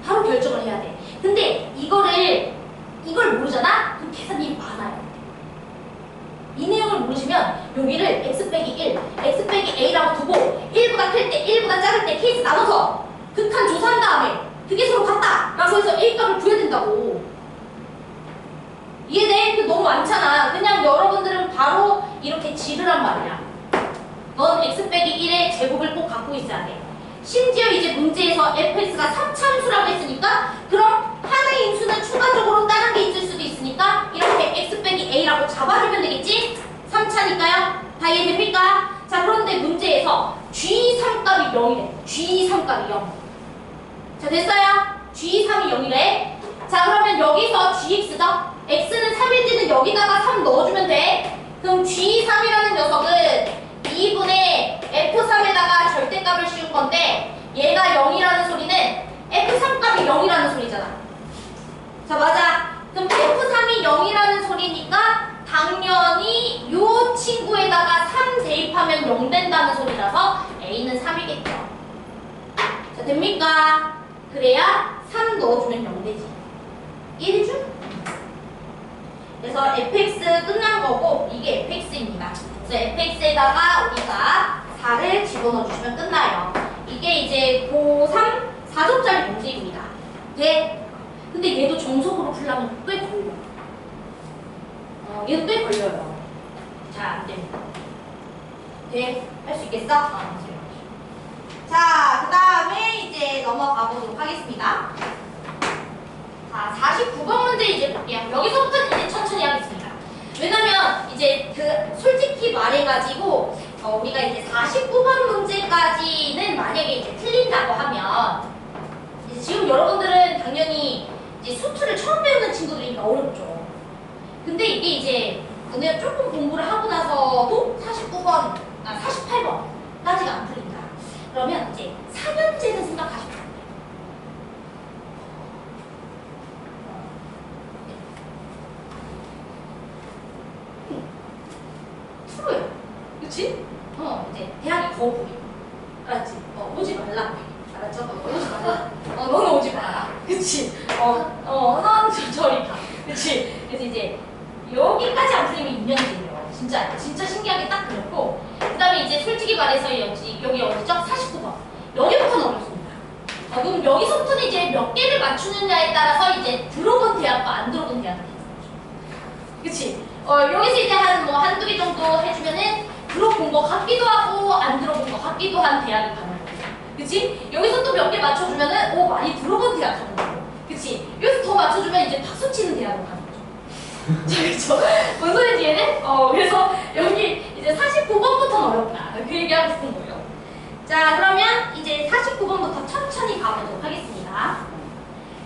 바로 결정을 해야 돼. 근데 이걸 모르잖아? 그럼 계산이 많아요. 이 내용을 모르시면 여기를 x 빼기 1, x 빼기 a라고 두고 1보다 클 때, 1보다 작을 때 케이스 나눠서 극한 조사한 다음에 그게 서로 같다! 라고 해서 a값을 구해야 된다고. 이해돼? 그 너무 많잖아. 그냥 여러분들은 바로 이렇게 지르란 말이야. 넌 x 빼기 1의 제곱을 꼭 갖고 있어야 돼. 심지어 이제 문제에서 fx가 3차함수라고 했으니까 그럼 하나의 인수는 추가적으로 다른 게 있을 수도 있으니까 이렇게 x 빼기 a라고 잡아주면 되겠지? 3차니까요. 다 이해됩니까? 자, 그런데 문제에서 문제에서 G3값이 0이래. G3값이 0. 자, 됐어요? G3이 0이래. 자, 그러면 여기서 GX죠? X는 3일 때는 여기다가 3 넣어주면 돼. 그럼 G3이라는 녀석은 2분의 F3에다가 절대값을 씌운 건데 얘가 0이라는 소리는 F3값이 0이라는 소리잖아. 자, 맞아. 그럼 F3이 0이라는 소리니까 당연히 요 친구에다가 3 대입하면 0 된다는 소리라서 A는 3이겠죠. 자, 됩니까? 그래야 3 넣어주면 0 되지. 이해되죠? 그래서 fx 끝난 거고 이게 fx입니다. 그래서 fx에다가 우리가 4를 집어넣어 주시면 끝나요. 이게 이제 고3 4점짜리 문제입니다. 돼? 근데 얘도 정석으로 풀려면 꽤 걸려. 얘도 꽤 걸려요. 잘 안 됩니다. 돼? 할 수 있겠어? 자, 그 다음에 이제 넘어가 보도록 하겠습니다. 자, 49번 문제 이제 볼게요. 여기서부터는 이제 천천히 하겠습니다. 왜냐면 이제 그 솔직히 말해가지고 우리가 이제 49번 문제까지는 만약에 이제 틀린다고 하면 이제 지금 여러분들은 당연히 이제 수투를 처음 배우는 친구들이니까 어렵죠. 근데 이게 이제 오늘 조금 공부를 하고 나서도 49번, 48번까지가 안 풀린다. 그러면 이제 4년제는 생각하시면 풀어요. 그치? 이제 대학이 거부해. 알았지? 오지 말라. 알았죠? 오지 말라. 너는 오지 마라. 그치? 넌 저리 가. 그치? 그래서 이제 여기까지 안 풀리면 2년제예요. 진짜 신기하게 딱 그렇고. 그 다음에 이제 솔직히 말해서 여기 어디죠? 49번. 여기부터는 어렵습니다. 그럼 여기서부터는 이제 몇 개를 맞추느냐에 따라서 이제 들어본 대학과 안 들어본 대학이 있어요. 그치? 여기서 이제 한두 개 정도 해주면은 들어본 거 같기도 하고 안 들어본 거 같기도 한 대학이 가는 거고. 그치? 여기서 또 몇 개 맞춰주면은 많이 들어본 대학 가는 거고. 그치? 여기서 더 맞춰주면 이제 박수 치는 대학으로 가는 거죠. 자, 그쵸? 뭔 소리지 얘는? 그래서 여기 이제 49번부터는 어렵다. 그 얘기하고 싶은 거예요. 자, 그러면 이제 49번부터 천천히 가보도록 하겠습니다.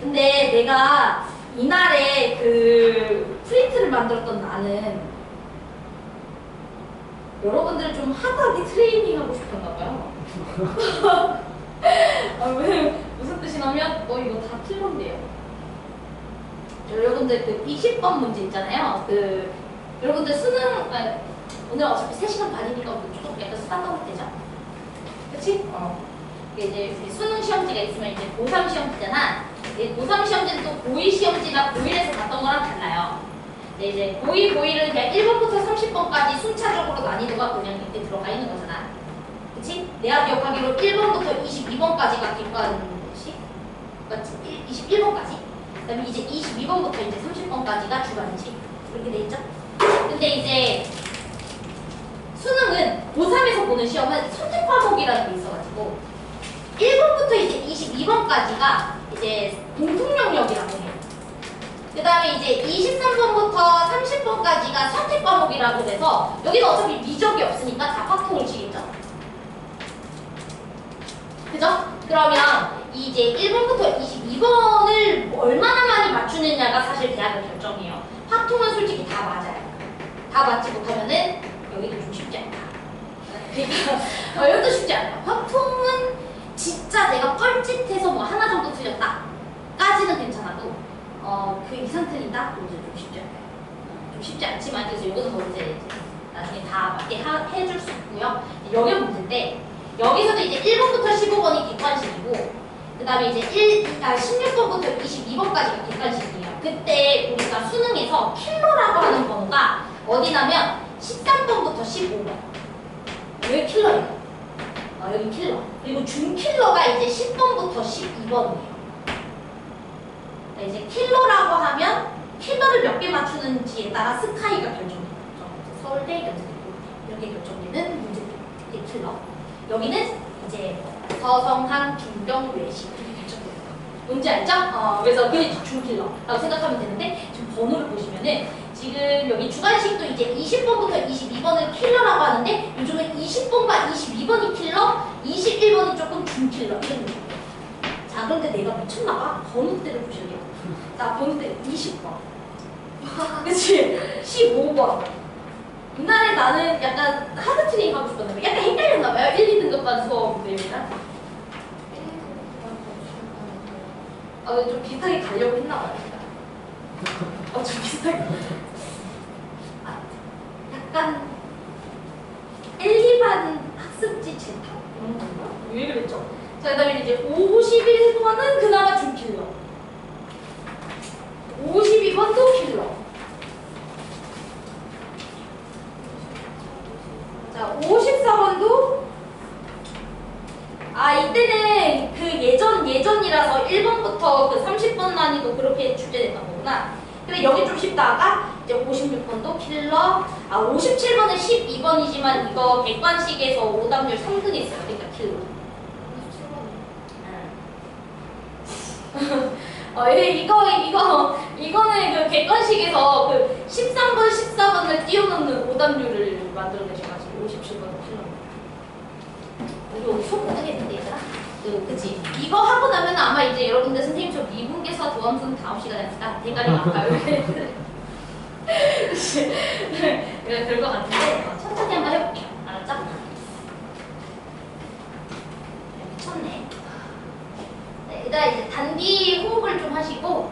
근데 내가 이날에 그 프린트를 만들었던 나는 여러분들을 좀 하드하게 트레이닝하고 싶었나 봐요. 무슨 뜻이냐면 이거 다 틀렸대요. 여러분들 그 20번 문제 있잖아요. 여러분들 수능 오늘 어차피 3시간 반이니까 조금 약간 수다 떠볼 때죠. 그치? 이제 수능 시험지가 있으면 이제 고3 시험지잖아. 고3 시험지는 또 고2 시험지나 고1에서 봤던 거랑 달라요. 근데 이제 고2, 고1은 그냥 1번부터 30번까지 순차적으로 난이도가 그냥 이때 들어가 있는 거잖아. 그치? 내가 기억하기로 1번부터 22번까지가 객관식? 맞지? 21번까지? 그 다음에 이제 22번부터 이제 30번까지가 주관식. 이렇게 돼 있죠? 근데 이제 수능은 고3에서 보는 시험은 선택 과목이라는 게 있어가지고 1번부터 이제 22번까지가 이제 공통 영역이라고 해요. 그 다음에 이제 23번부터 30번까지가 선택 과목이라고 해서 여기는 어차피 미적이 없으니까 다 확통을 치겠죠. 그죠? 그러면 이제 1번부터 22번을 얼마나 많이 맞추느냐가 사실 대학을 결정해요. 확통은 솔직히 다 맞아요. 다 맞지 못하면은 여기도 좀 쉽지 않다. 여기도 쉽지 않다. 확통은 진짜 내가 뻘짓해서 뭐 하나 정도 틀렸다 까지는 괜찮아도 그 이상 틀린다? 그럼 이제 좀 쉽지 않아요. 좀 쉽지 않지만 그래서 이거는 뭐 이제 나중에 다 맞게 해줄 수 있고요. 영역 문제인데 여기서도 이제 1번부터 15번이 객관식이고 그 다음에 이제 16번부터 22번까지가 객관식이에요. 그때 우리가 수능에서 킬러라고 하는 번호가 어디냐면 13번부터 15번. 여기 킬러예요. 여기 킬러. 그리고 준킬러가 이제 10번부터 12번이에요. 이제 킬러라고 하면 킬러를 몇 개 맞추는지에 따라 스카이가 결정되는 거죠. 서울대, 연세대고 이렇게 결정되는 문제들. 이게 킬러. 여기는 이제 서성한, 중경, 외식 이렇게 결정되는 거. 뭔지 알죠? 그래서 그게 준킬러라고 생각하면 되는데 지금 번호를 보시면은 지금 여기 주관식도 이제 20번부터 22번을 킬러라고 하는데 요즘은 20번과 22번 22번이 킬러, 21번이 조금 중킬러 이런 느낌. 자, 그런데 내가 미쳤나봐. 번호대를 보실게요. 자, 번호대 20번. 그치? 15번. 옛날에 나는 약간 하드 트레이닝 하고 싶었는데 약간 헷갈렸나봐요. 1, 2등급반 수업 내용이랑. 좀 비슷하게 가려고 했나봐요. 좀 비슷하게. 약간 1, 2반 학습지 센터? 이런 건가? 왜 그랬죠? 자, 그 다음에 이제 51번은 그나마 중킬러. 52번도 킬러. 자, 54번도 이때는 그 예전이라서 1번부터 그 30번 난이도 그렇게 출제됐던 거구나. 근데 여기 좀 쉽다가 이제 56번도 킬러. 57번은 12번이지만 이거 객관식에서 오답률 3등이 있어요. 그러니까 킬러. 이거는 그 객관식에서 그 13번, 14번을 뛰어넘는 오답률을 만들어내셔가지고 57번은 킬러입니다. 우리 수업 못하겠는데 얘들아? 그치? 이거 하고 나면 아마 이제 여러분들 선생님 저 미분계사 도함수는 다음 시간에 합시다. 대가리 막가요. 그럴 것 같은데 천천히 한번 해볼게요. 알았죠? 미쳤네. 네, 일단 이제 단기 호흡을 좀 하시고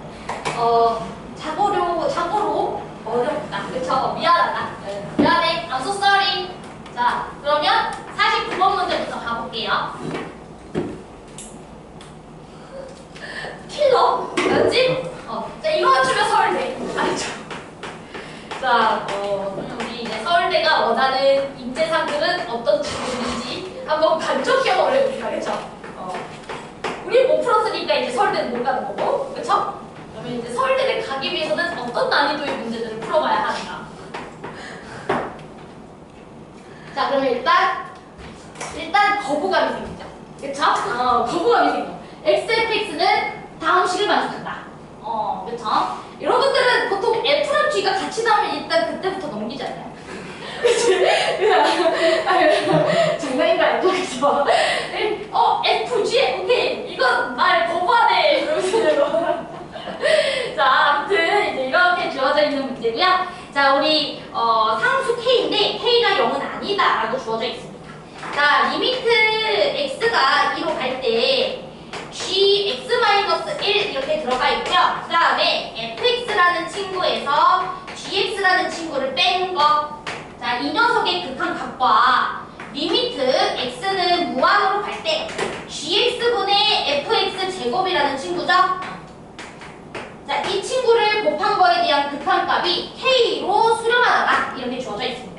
자고로 어렵다. 그쵸? 미안하다. 미안해. I'm so sorry. 자, 그러면 49번 문제부터 가볼게요. 킬러? 알았지? 자, 이거 맞추면 서울대. 알죠? 자, 우리 이제 서울대가 원하는 인재상들은 어떤 친구들인지 한번 간접시험을 해봅시다. 그쵸? 우리 못 풀었으니까 이제 서울대는 못 가는 거고. 그쵸? 그러면 이제 서울대를 가기 위해서는 어떤 난이도의 문제들을 풀어봐야 하는가. 자, 그러면 일단 거부감이 생기죠. 그쵸? 거부감이 생겨. XFX는 다음 식을 만족한다. 그쵸? 이런 것들은 보통 F랑 G가 같이 나오면 일단 그때부터 넘기잖아요. 그치? 장난인 거 알죠? 그쵸? F, G? 오케이. 이건 날 거부하네. 이러면서. 자, 아무튼 이제 이렇게 주어져 있는 문제고요. 자, 우리 상수 K인데 K가 0은 아니다 라고 주어져 있습니다. 자, 리미트 X가 2로 갈 때 gx-1 이렇게 들어가 있고요. 그 다음에 fx라는 친구에서 gx라는 친구를 뺀 거. 자, 이 녀석의 극한값과 리미트 x는 무한으로 갈 때 gx분의 fx 제곱이라는 친구죠. 자, 이 친구를 곱한 거에 대한 극한값이 k로 수렴하다가 이렇게 주어져 있습니다.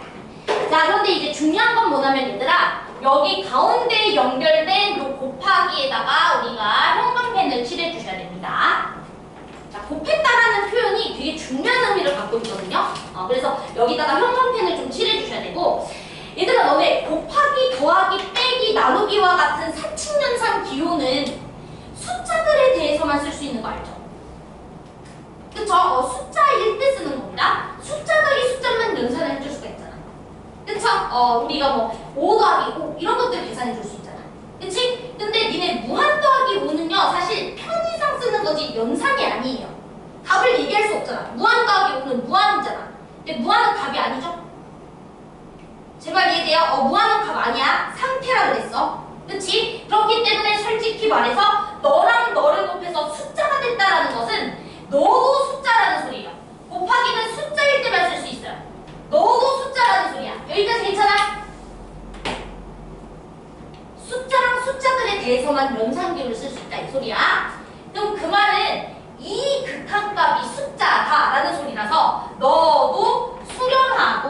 자, 그런데 이제 중요한 건 뭐냐면 얘들아, 여기 가운데 연결된 요 곱하기에다가 우리가 형광펜을 칠해 주셔야 됩니다. 자, 곱했다라는 표현이 되게 중요한 의미를 갖고 있거든요. 그래서 여기다가 형광펜을 좀 칠해 주셔야 되고, 얘들아, 너네 곱하기, 더하기, 빼기, 나누기와 같은 사칙연산 기호는 숫자들에 대해서만 쓸 수 있는 거 알죠? 그쵸? 숫자일 때 쓰는 겁니다. 숫자들이 숫자만 연산을 해줄 수가 있잖아. 그쵸? 우리가 뭐 5 더하기 5 이런 것들 계산해 줄 수 있잖아. 그치? 근데 니네 무한 더하기 5는요 사실 편의상 쓰는 거지 연산이 아니에요. 답을 얘기할 수 없잖아. 무한 더하기 5는 무한이잖아. 근데 무한은 답이 아니죠? 제발 이해돼요? 무한은 답 아니야. 상태라 그랬어. 그치? 그렇기 때문에 솔직히 말해서 너랑 너를 곱해서 숫자가 됐다라는 것은 너도 숫자라는 소리예요. 곱하기는 숫자일 때만 쓸 수 있어요. 너도 숫자라는 소리야. 여기까지 괜찮아? 숫자랑 숫자들에 대해서만 연산기호를 쓸 수 있다 이 소리야. 그럼 그 말은 이 극한값이 숫자다라는 소리라서 너도 수렴한다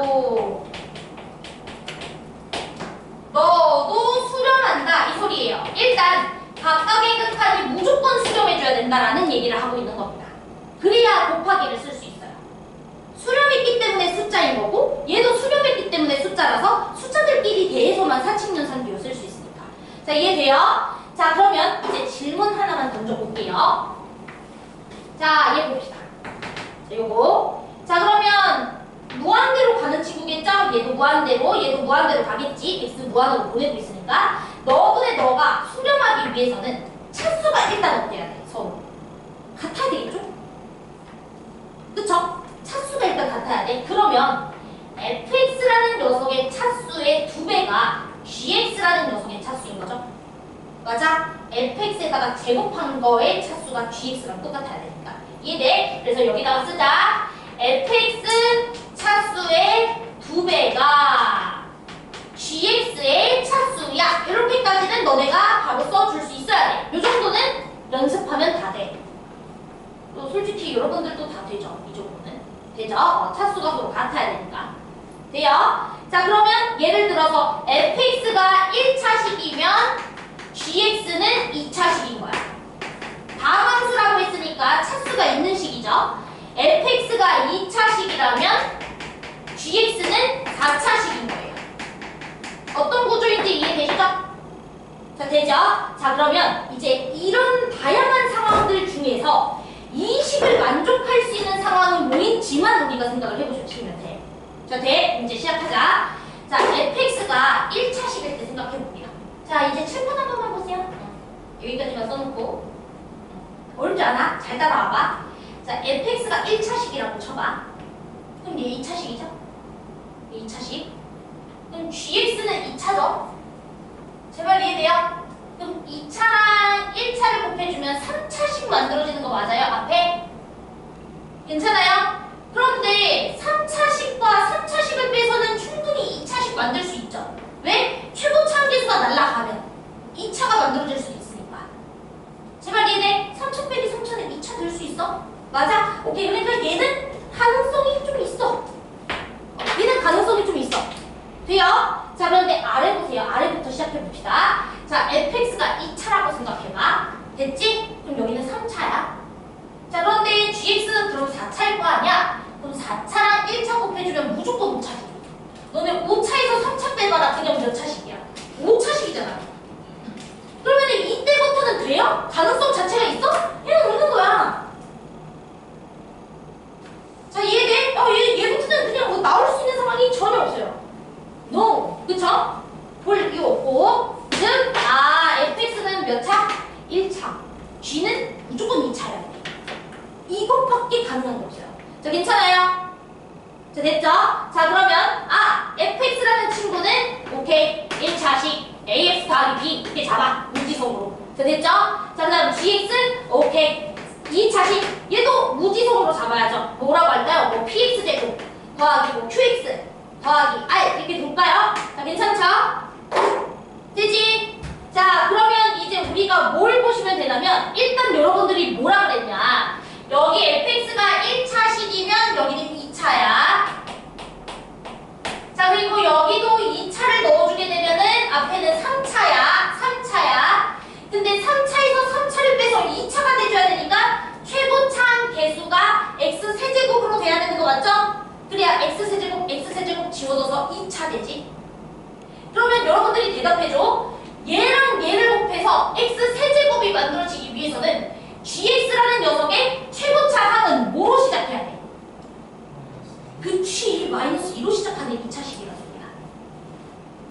이 소리예요. 일단 각각의 극한이 무조건 수렴해줘야 된다라는 얘기를 하고 있는 겁니다. 그래야 곱하기를 쓸 수 있어요. 수렴했기 때문에 숫자인 거고 얘도 수렴했기 때문에 숫자라서 숫자들끼리 대해서만 사칙연산기호 쓸 수 있으니까. 자, 이해돼요? 자, 그러면 이제 질문 하나만 던져볼게요. 자, 얘 봅시다. 자, 요거. 자, 그러면 무한대로 가는 친구겠죠? 얘도 무한대로 가겠지. x 무한으로 보내고 있으니까 너분의 너가 수렴하기 위해서는 차수가 일단 어때야 돼? 서로 같아야 되겠죠? 그쵸? 차수가 일단 같아야 돼. 그러면 fx라는 녀석의 차수의 2배가 gx라는 녀석의 차수인 거죠? 맞아? fx에다가 제곱한 거의 차수가 gx랑 똑같아야 되니까. 이해돼? 그래서 여기다가 쓰자. fx 차수의 2배가 gx의 차수야. 이렇게까지는 너네가 바로 써줄 수 있어야 돼. 이 정도는 연습하면 다 돼. 또 솔직히 여러분들도 다 되죠. 이 정도는 되죠? 차수가 서로 같아야 되니까. 돼요? 자, 그러면 예를 들어서 fx가 1차식이면 gx는 2차식인 거야. 다함수라고 했으니까 차수가 있는 식이죠. fx가 2차식이라면 gx는 4차식인 거예요. 어떤 구조인지 이해되시죠? 자, 되죠? 자, 그러면 이제 이런 다양한 상황들 중에서 이 식을 만족할 수 있는 상황은 뭐인지만 우리가 생각을 해보시면 돼. 자, 돼? 이제 시작하자. 자, fx가 1차식일 때 생각해볼게요. 자, 이제 칠판 한 번만 보세요. 여기까지만 써놓고. 어렵지 않아? 잘 따라와봐. 자, fx가 1차식이라고 쳐봐. 그럼 얘 2차식이죠? 얘 2차식. 그럼 gx는 2차죠? 제발 이해돼요? 그럼 2차랑 1차를 곱해주면 3차식 만들어지는 거 맞아요? 앞에? 괜찮아요? 그런데 3차식과 3차식을 빼서는 충분히 2차식 만들 수 있죠. 왜? 최고차 함계수가 날아가면 2차가 만들어질 수도 있으니까. 제발 이해돼? 3차 빼기 3차는 2차 될 수 있어? 맞아? 오케이. 그러니까 얘는 가능성이 좀 있어. 얘는 가능성이 좀 있어. 돼요? 자, 그런데 아래 보세요. 아래부터 시작해봅시다. 자, fx가 2차라고 생각해봐. 됐지? 그럼 여기는 3차야. 자, 그런데 gx는 그럼 4차일 거 아니야? 그럼 4차랑 1차 곱해주면 무조건 5차식. 너네 5차에서 3차 빼봐라. 그냥 몇 차식이야? 5차식이잖아. 그러면 이때부터는 돼요? 가능성 자체가 있어? 얘는 없는 거야. 자, 이해돼? 얘부터는 그냥 뭐 나올 수 있는 상황이 전혀 없어요. No. 그쵸? 볼 이유 없고. 즉, fx는 몇 차? 1차. g는 무조건 2차야 돼. 이것밖에 가능한 게 없어요. 자, 괜찮아요? 자, 됐죠? 자, 그러면 fx라는 친구는 오케이 1차식 ax 더하기 b 이렇게 잡아. 무지성으로. 자, 됐죠? 자, 그 다음 gx 오케이 2차식 얘도 무지성으로 잡아야죠. 뭐라고 할까요? 뭐 px제곱 더하기 뭐 qx 더하기 r 이렇게 둘까요? 자, 괜찮죠? 되지? 자, 그러면 이제 우리가 뭘 보시면 되냐면 일단 여러분들이 뭐라 그랬냐, 여기 fx가 1차식이면 여기는 2차야. 자, 그리고 여기도 2차를 넣어주게 되면은 앞에는 3차야. 근데 3차에서 3차를 빼서 2차가 돼줘야 되니까 최고차항 개수가 x세제곱으로 돼야 되는 거 맞죠? 그래야 x세제곱 지워져서 2차 되지. 그러면 여러분들이 대답해줘. 얘랑 얘를 곱해서 x세제곱이 만들어지기 위해서는 gx라는 녀석의 최고차항은 뭐로 시작해야 돼? 그치, -2로 시작하는 2차식이라서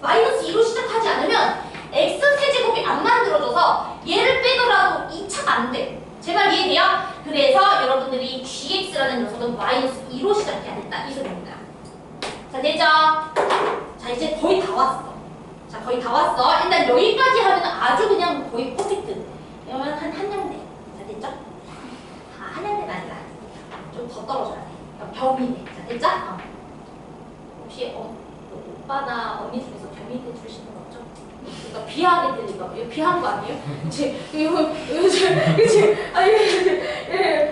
-2로 시작하지 않으면 x세제곱이 안 만들어져서 얘를 빼더라도 2차가 안 돼. 제 말 이해돼요? 그래서 여러분들이 gx라는 녀석은 -2로 시작해야 된다. 이 소리입니다. 자, 되죠? 자, 이제 거의 다 왔어. 자, 거의 다 왔어. 일단 여기까지 하면 아주 그냥 거의 퍼펙트. 그러면 한 한양대. 자, 됐죠? 한양대는 아니라 좀 더 떨어져야 돼. 병이네. 자, 됐죠? 혹시 오빠나 언니 중에서 병이대 출신은 없죠? 그러니까 비하하게 들리니까 이거 비하한 거 아니에요? 그치?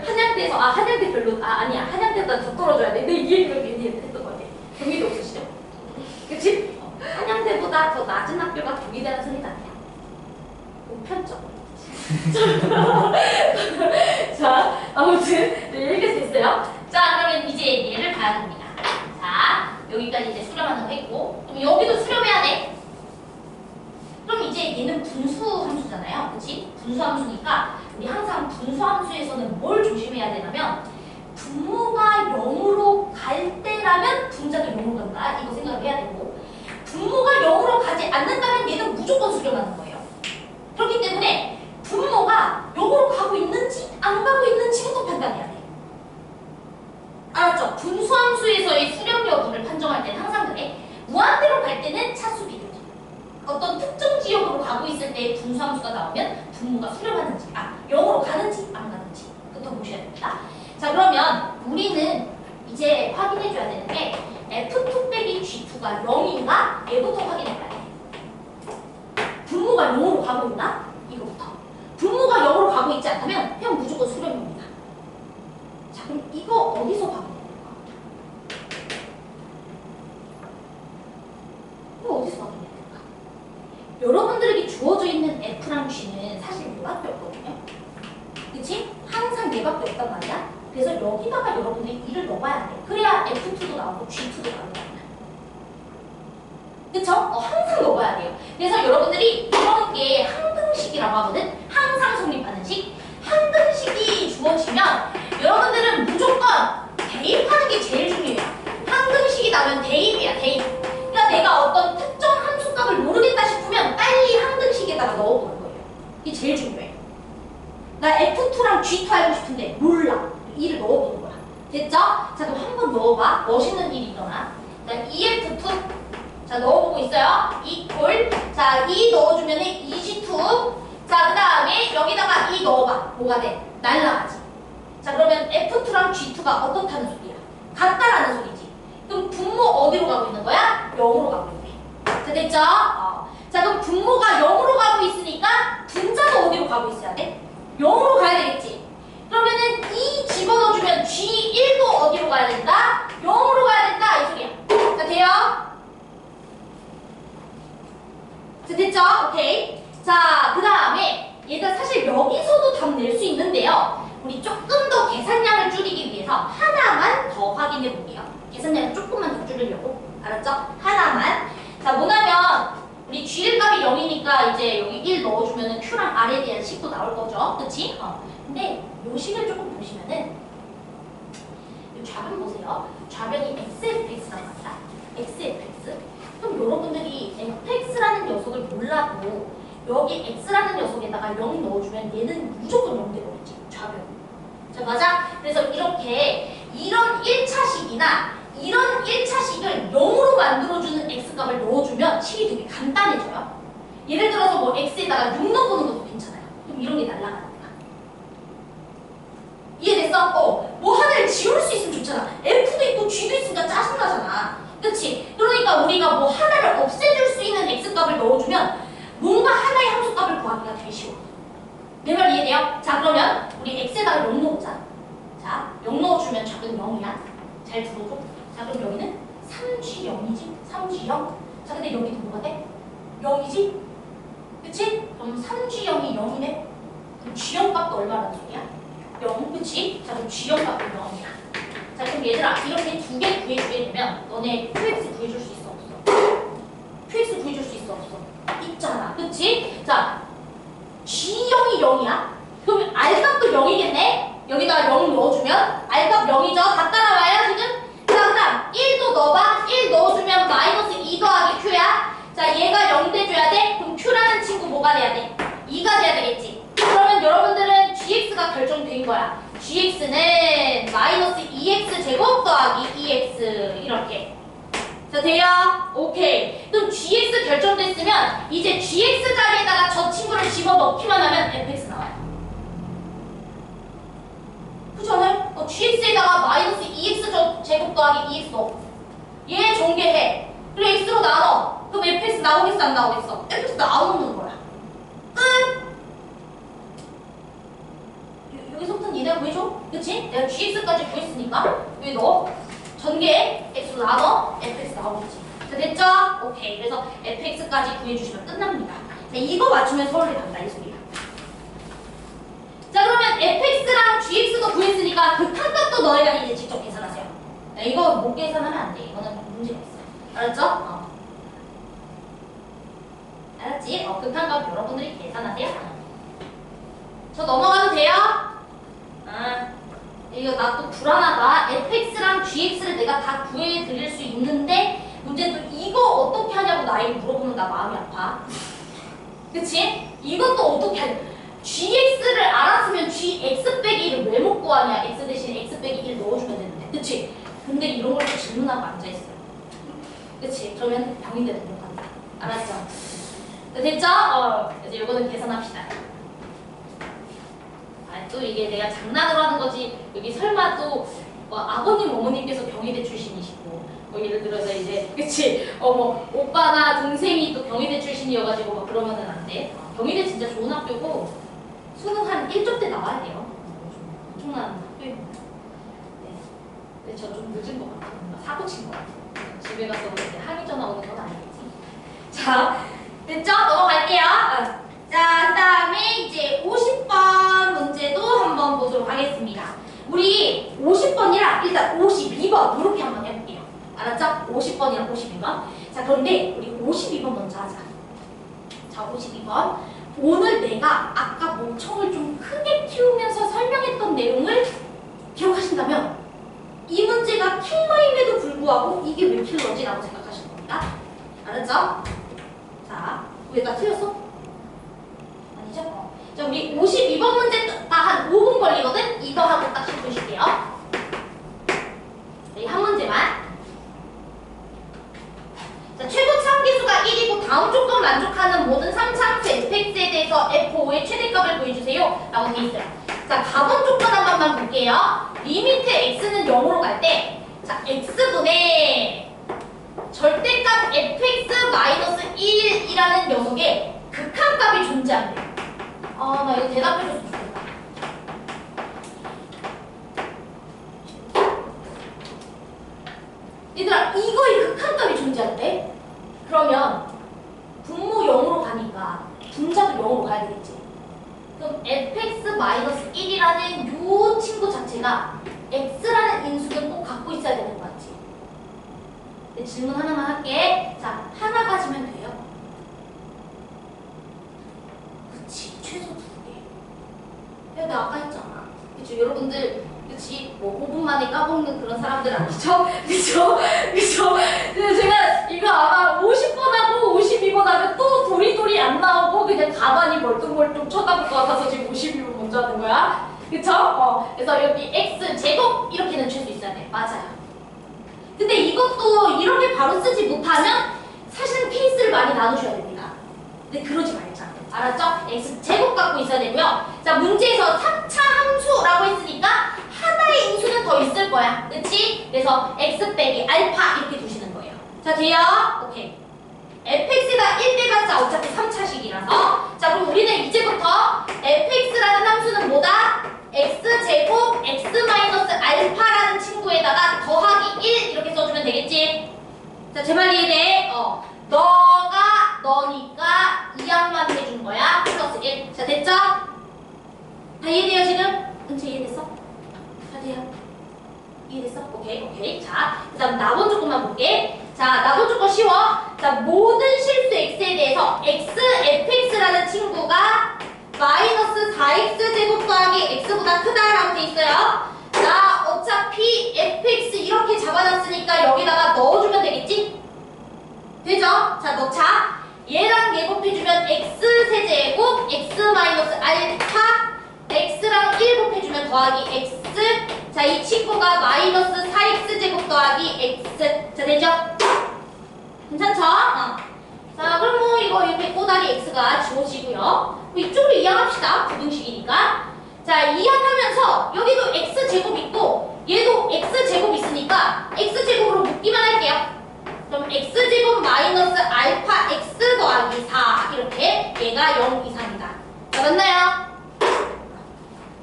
한양대에서 한양대 별로 아니야. 한양대보다 더 떨어져야 돼. 근데 이 얘기를 괜히 했던 거 같아. 경희대 없으시죠? 그치? 한양대보다 더 낮은 학교가 경희대라는 소리가 아니야. 보편적. 자, 아무튼 읽을 수 있어요. 자, 그러면 이제 얘를 봐야 됩니다. 자, 여기까지 이제 수렴하는 거 했고, 그럼 여기도 수렴해야 돼. 그럼 이제 얘는 분수 함수잖아요. 그치? 분수 함수니까 우리 항상 분수 함수에서는 뭘 조심해야 되냐면 분모가 0으로 갈 때 F라면 분자도 0으로 간다. 이거 생각을 해야 되고 분모가 0으로 가지 않는다면 얘는 무조건 수렴하는 거예요. 그렇기 때문에 분모가 0으로 가고 있는지 안 가고 있는지부터 판단해야 돼. 알았죠? 분수함수에서의 수렴 여부를 판정할 때는 항상 그래. 무한대로 갈 때는 차수 비교죠. 어떤 특정 지역으로 가고 있을 때 분수함수가 나오면 분모가 수렴하는지, 0으로 가는지 안 가는지부터 보셔야 됩니다. 자, 그러면 우리는 이제 확인해줘야 되는 게 F2 빼기 G2가 0인가? 얘부터 확인해봐야 돼. 분모가 0으로 가고 있나? 이거부터. 분모가 0으로 가고 있지 않다면 그냥 무조건 수렴입니다. 자, 그럼 이거 어디서 확인해야 될까? 이거 어디서 확인해야 될까? 여러분들에게 주어져 있는 F랑 G는 사실 얘밖에 없거든요. 그치? 항상 얘밖에 없단 말이야. 그래서 여기다가 여러분들이 2를 넣어봐야 돼. 그래야 F2도 나오고 G2도 나온단 말이야. 그쵸? 항상 넣어봐야 돼요. 그래서 여러분들이 그런 게 항등식이라고 하거든? 항상 성립하는 식. 항등식이 주어지면 여러분들은 무조건 대입하는 게 제일 중요해요. 항등식이 나면 대입이야, 대입. 그러니까 내가 어떤 특정 함수값을 모르겠다 싶으면 빨리 항등식에다가 넣어보는 거예요. 이게 제일 중요해. 나 F2랑 G2 알고 싶은데 몰라. 2를 넣어보는 거야. 됐죠? 자, 그럼 한번 넣어봐. 멋있는 일이 일어나. 자, EF2. 자, 넣어보고 있어요. 이꼴. 자, 2 넣어주면은 2G2. 자, 그 다음에 여기다가 2 넣어봐. 뭐가 돼? 날라가지. 자, 그러면 F2랑 G2가 어떻다는 소리야? 같다라는 소리지. 그럼 분모 어디로 가고 있는 거야? 0으로 가고 있네. 자, 됐죠? 자, 그럼 분모가 0으로 가고 있으니까 분자도 어디로 가고 있어야 돼? 0으로 가야 되겠지. 그러면은 2 집어넣어주면 G1도 어디로 가야 된다? 0으로 가야 된다. 이 소리야. 자, 돼요? 자, 됐죠? 오케이. 자, 그 다음에 얘들 사실 여기서도 답 낼 수 있는데요. 우리 조금 더 계산량을 줄이기 위해서 하나만 더 확인해 볼게요. 계산량을 조금만 더 줄이려고. 알았죠? 하나만. 자, 뭐냐면 우리 G1 값이 0이니까 이제 여기 1 넣어주면은 Q랑 R에 대한 식도 나올 거죠. 그치? 근데 요 식을 조금 보시면은 요 좌변 보세요. 좌변이 XFX란 말이야. XFX. 그럼 여러분들이 fx라는 녀석을 몰라도 여기 x라는 녀석에다가 0 넣어주면 얘는 무조건 0 되겠지. 좌변. 자, 맞아? 그래서 이렇게 이런 1차식이나 이런 1차식을 0으로 만들어주는 x값을 넣어주면 식이 되게 간단해져요. 예를 들어서 뭐 x에다가 6 넣어보는 것도 괜찮아요. 그럼 이런 게 날아가는 거야. 이해됐어? 뭐 하나를 지울 수 있으면 좋잖아. f도 있고 g도 있으니까 짜증나잖아. 그치? 그러니까 우리가 뭐 하나를 없애줄 수 있는 x값을 넣어주면 뭔가 하나의 함수값을 구하기가 되게 쉬워. 내 말 이해돼요? 자, 그러면 우리 x에다가 0 넣어보자. 자, 0 넣어주면 작은 0이야. 잘 들어줘. 자, 그럼 여기는 3g 0이지? 3g 0. 자, 근데 여기도 뭐가 돼? 0이지? 그치? 그럼 3g 0이 0이네? 그럼 g 0 값도 얼마라는 소리야? 0, 그치? 자, 그럼 g 0 값도 0이야. 자, 그럼 얘들아, 이렇게 두 개 구해주게 되면 너네 QX 구해줄 수 있어, 없어? QX 구해줄 수 있어, 없어? 있잖아, 그치? 자, G0이 0이야? 그러면 R값도 0이겠네? 여기다가 0 넣어주면 R값 0이죠? 다 따라와요, 지금? 자, 그 다음 1도 넣어봐. 1 넣어주면 마이너스 2 더하기 Q야. 자, 얘가 0 돼줘야 돼? 그럼 Q라는 친구 뭐가 돼야 돼? 2가 돼야 되겠지? 그러면 여러분들은 GX가 결정된 거야. GX는 마이너스 2X 제곱 더하기 2X 이렇게. 자, 돼요? 오케이. 그럼 GX 결정됐으면 이제 GX 자리에다가 저 친구를 집어넣기만 하면 fx 나와요. 그렇지 않아요? GX에다가 마이너스 2X 제곱 더하기 2X 넣어. 얘 전개해. 그리고 X로 나눠. 그럼 fx 나오겠어, 안 나오겠어? fx 나오는 거야. 끝! 여기서부터는 얘네가 구해줘. 그치? 내가 GX까지 구했으니까 여기 넣어. 전개 X로 나눠 fx 나오겠지. 자, 됐죠? 오케이. 그래서 fx까지 구해주시면 끝납니다. 자, 이거 맞추면 서울대 간다 이 소리야. 자, 그러면 fx랑 gx도 구했으니까 극한값도 너희가 이제 직접 계산하세요. 야, 이거 못 계산하면 안 돼. 이거는 문제가 있어. 알았죠? 알았지? 극한값 여러분들이 계산하세요. 저 넘어가도 돼요? 이거 나 또 불안하다. fx랑 gx를 내가 다 구해드릴 수 있는데 문제는 이거 어떻게 하냐고 나에게 물어보면 나 마음이 아파. 그치? 이것도 어떻게 하냐. gx를 알았으면 gx 빼기 1을 왜 못 구하냐. x 대신 x 빼기 1 넣어주면 되는데. 그치? 근데 이런 걸 또 질문하고 앉아있어요. 그치? 그러면 병인데도 못 간다. 알았죠? 됐죠? 이제 이거는 계산합시다. 또 이게 내가 장난으로 하는 거지. 여기 설마 또 아버님 어머님께서 경희대 출신이시고 예를 들어서 이제 그치 오빠나 동생이 또 경희대 출신이어가지고 막 그러면은 안 돼. 경희대 진짜 좋은 학교고 수능 한 1점 때 나와야 돼요. 엄청난 학교입니다. 네. 근데 저 좀 늦은 것 같아요. 뭔가 사고 친 것 같아요. 집에 가서 이제 항의 전화 오는 건 아니겠지. 자, 됐죠? 넘어갈게요. 자, 그 다음에 이제 50번 문제도 한번 보도록 하겠습니다. 우리 50번이랑 일단 52번 이렇게 한번 해볼게요. 알았죠? 50번이랑 52번. 자, 그런데 우리 52번 먼저 하자. 자, 52번. 오늘 내가 아까 목청을 좀 크게 키우면서 설명했던 내용을 기억하신다면 이 문제가 킬러임에도 불구하고 이게 왜 킬러지? 라고 생각하실 겁니다. 알았죠? 자, 왜 나 틀렸어? 아니죠? 자, 우리 52번 문제 다 한 5분 걸리거든? 이거 하고 딱 10분 쉴게요. 이 한 문제만. 자, 최고 참기수가 1이고 다음 조건 만족하는 모든 3차함수 fx에 대해서 f5의 최대값을 구해주세요. 라고 돼 있어요. 자, 가번 조건 한 번만 볼게요. 리미트 x는 0으로 갈 때, 자, x분의 절대값 fx-1이라는 녀석의 극한값이 존재한대요. 나 이거 대답해줬으면 좋겠다. 얘들아, 이거의 극한값이 존재한대? 그러면 분모 0으로 가니까 분자도 0으로 가야 되겠지. 그럼 fx-1이라는 요 친구 자체가 x라는 인수는 꼭 갖고 있어야 되는 거 같지? 네, 질문 하나만 할게. 자, 하나 가지면 돼요. 그치, 최소 2개. 야, 내가 아까 했잖아. 그쵸, 여러분들, 그치, 5분 만에 까먹는 그런 사람들 아니죠? 그쵸? 그래서 제가 이거 아마 50번 하고 52번 하면 또 도리도리 안 나오고 그냥 가만히 멀뚱멀뚱 쳐다볼 것 같아서 지금 52번 먼저 하는 거야. 그쵸? 그래서 여기 x제곱 이렇게는 줄 수 있어야 돼. 맞아요. 근데 이것도 이렇게 바로 쓰지 못하면 사실은 케이스를 많이 나누셔야 됩니다. 근데 그러지 말자. 알았죠? x제곱 갖고 있어야 되고요. 자, 문제에서 3차 함수라고 했으니까 하나의 인수는 더 있을 거야. 그치? 그래서 x 빼기 알파 이렇게 두시는 거예요. 자, 돼요? 오케이. fx가 1대봤자 어차피 3차식이라서 자, 그럼 우리는 이제부터 fx라는 함수는 뭐다? x제곱 x-알파라는 친구에다가 더하기 1 이렇게 써주면 되겠지? 자, 제 말 이해돼? 너가 너니까 이항만 해준 거야. 플러스 1. 자, 됐죠? 다 이해돼요, 지금? 은채 이해됐어? 다 돼요? 이해됐어? 오케이. 자, 그 다음 나번 조건만 볼게. 자, 나번 조건 쉬워. 자, 모든 실수 x에 대해서 fx라는 친구가 마이너스 4x제곱 더하기 x보다 크다라고 돼 있어요. 자, 어차피 fx 이렇게 잡아놨으니까 여기다가 넣어주면 되겠지? 되죠? 자, 넣자. 얘랑 얘 곱해주면 x세제곱 x-알파 x랑 1 곱해주면 더하기 x. 자, 이 친구가 마이너스 4x제곱 더하기 x. 자, 되죠? 괜찮죠? 자, 그럼 뭐 이거 이렇게 꼬다리 x가 지워지고요. 이쪽으로 이항합시다. 부등식이니까. 자, 이항하면서 여기도 x제곱 있고 얘도 x제곱 있으니까 x제곱으로 묶기만 할게요. 그럼 x제곱 마이너스 알파 x 더하기 4 이렇게 얘가 0 이상이다. 자, 맞나요?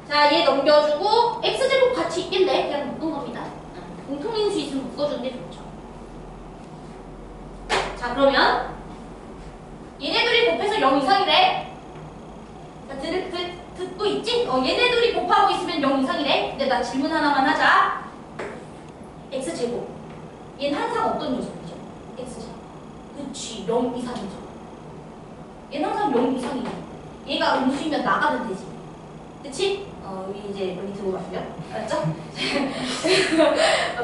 자, 얘 넘겨주고 x제곱 같이 있길래 그냥 묶은 겁니다. 공통인수 있으면 묶어주는 게 좋죠. 자, 그러면 얘네들이 곱해서 0 이상이래. 자, 듣고 있지? 얘네들이 곱하고 있으면 0 이상이래. 근데 나 질문 하나만 하자. x제곱 얘는 항상 어떤 녀석이죠? x제곱. 그치, 0 이상이죠. 얘는 항상 0 이상이네. 얘가 음수이면 나가면 되지. 그치? 여기 이제 여기 들어가시면 알았죠?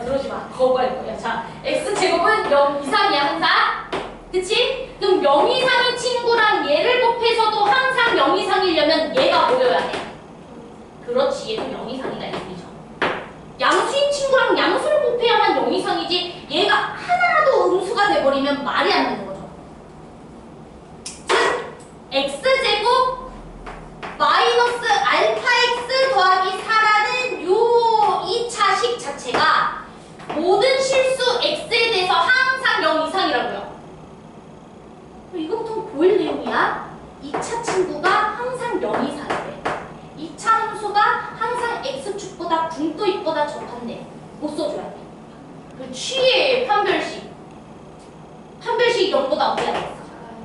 들어오지 마. 거부할 거야. 자, x제곱은 0 이상이야 항상. 그치? 그럼 0 이상의 친구랑 얘를 곱해서도 항상 0 이상이려면 얘가 모여야 돼. 그렇지, 얘도 0 이상이다 이 소리죠. 양수인 친구랑 양수를 곱해야만 0 이상이지 얘가 하나라도 음수가 돼버리면 말이 안 되는 거죠. 즉, x제곱 마이너스 알파 x 더하기 4라는 요 2차식 자체가 모든 실수 x에 대해서 항상 0 이상이라고요. 이거부터 보일 내용이야. 2차 친구가 항상 0 이상이래. 2차 함수가 항상 x축보다 분도입보다 적한데 못 써줘야 돼. 그렇지. 판별식 0보다 어떻게 하겠어?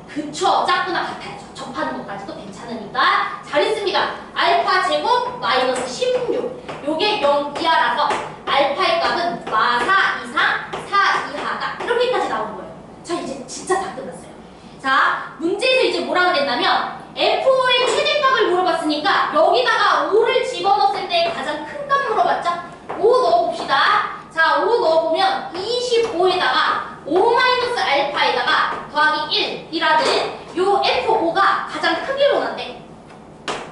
그쵸. 작거나 같아야죠. 접하는 것까지도 괜찮으니까 잘했습니다. 알파 제곱 마이너스 16 요게 0 이하라서 알파의 값은 마4 이상 4 이하다 이렇게까지 나오는 거예요. 자 이제 진짜 다 끝났어요. 자 문제에서 이제 뭐라 그랬냐면 f5의 최대값을 물어봤으니까 여기다가 5를 집어넣었을 때 가장 큰 값 물어봤죠? 5 넣어봅시다. 자 5 넣어보면 25에다가 5 마이너스 알파에다가 더하기 1이라는 요 f5가 가장 크기로 난대.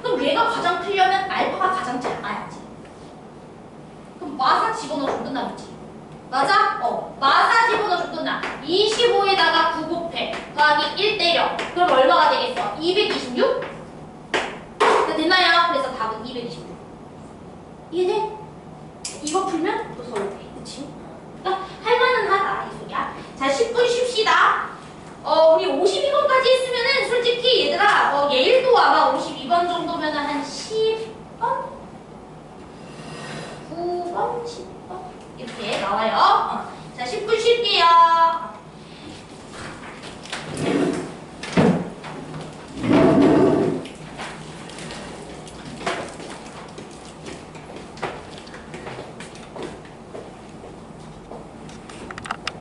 그럼 얘가 가장 크려면 알파가 가장 작아야지. 그럼 마사 집어넣어주면 끝나겠지. 맞아? 마사 집어넣어주면 끝나. 25에다가 9 곱해 더하기 1 때려. 그럼 얼마가 되겠어? 226? 됐나요? 그래서 답은 226. 이해돼? 이거 풀면 또 서울대. 그치? 그러니까 할만은 하다 이 소리야. 자 10분 쉽시다.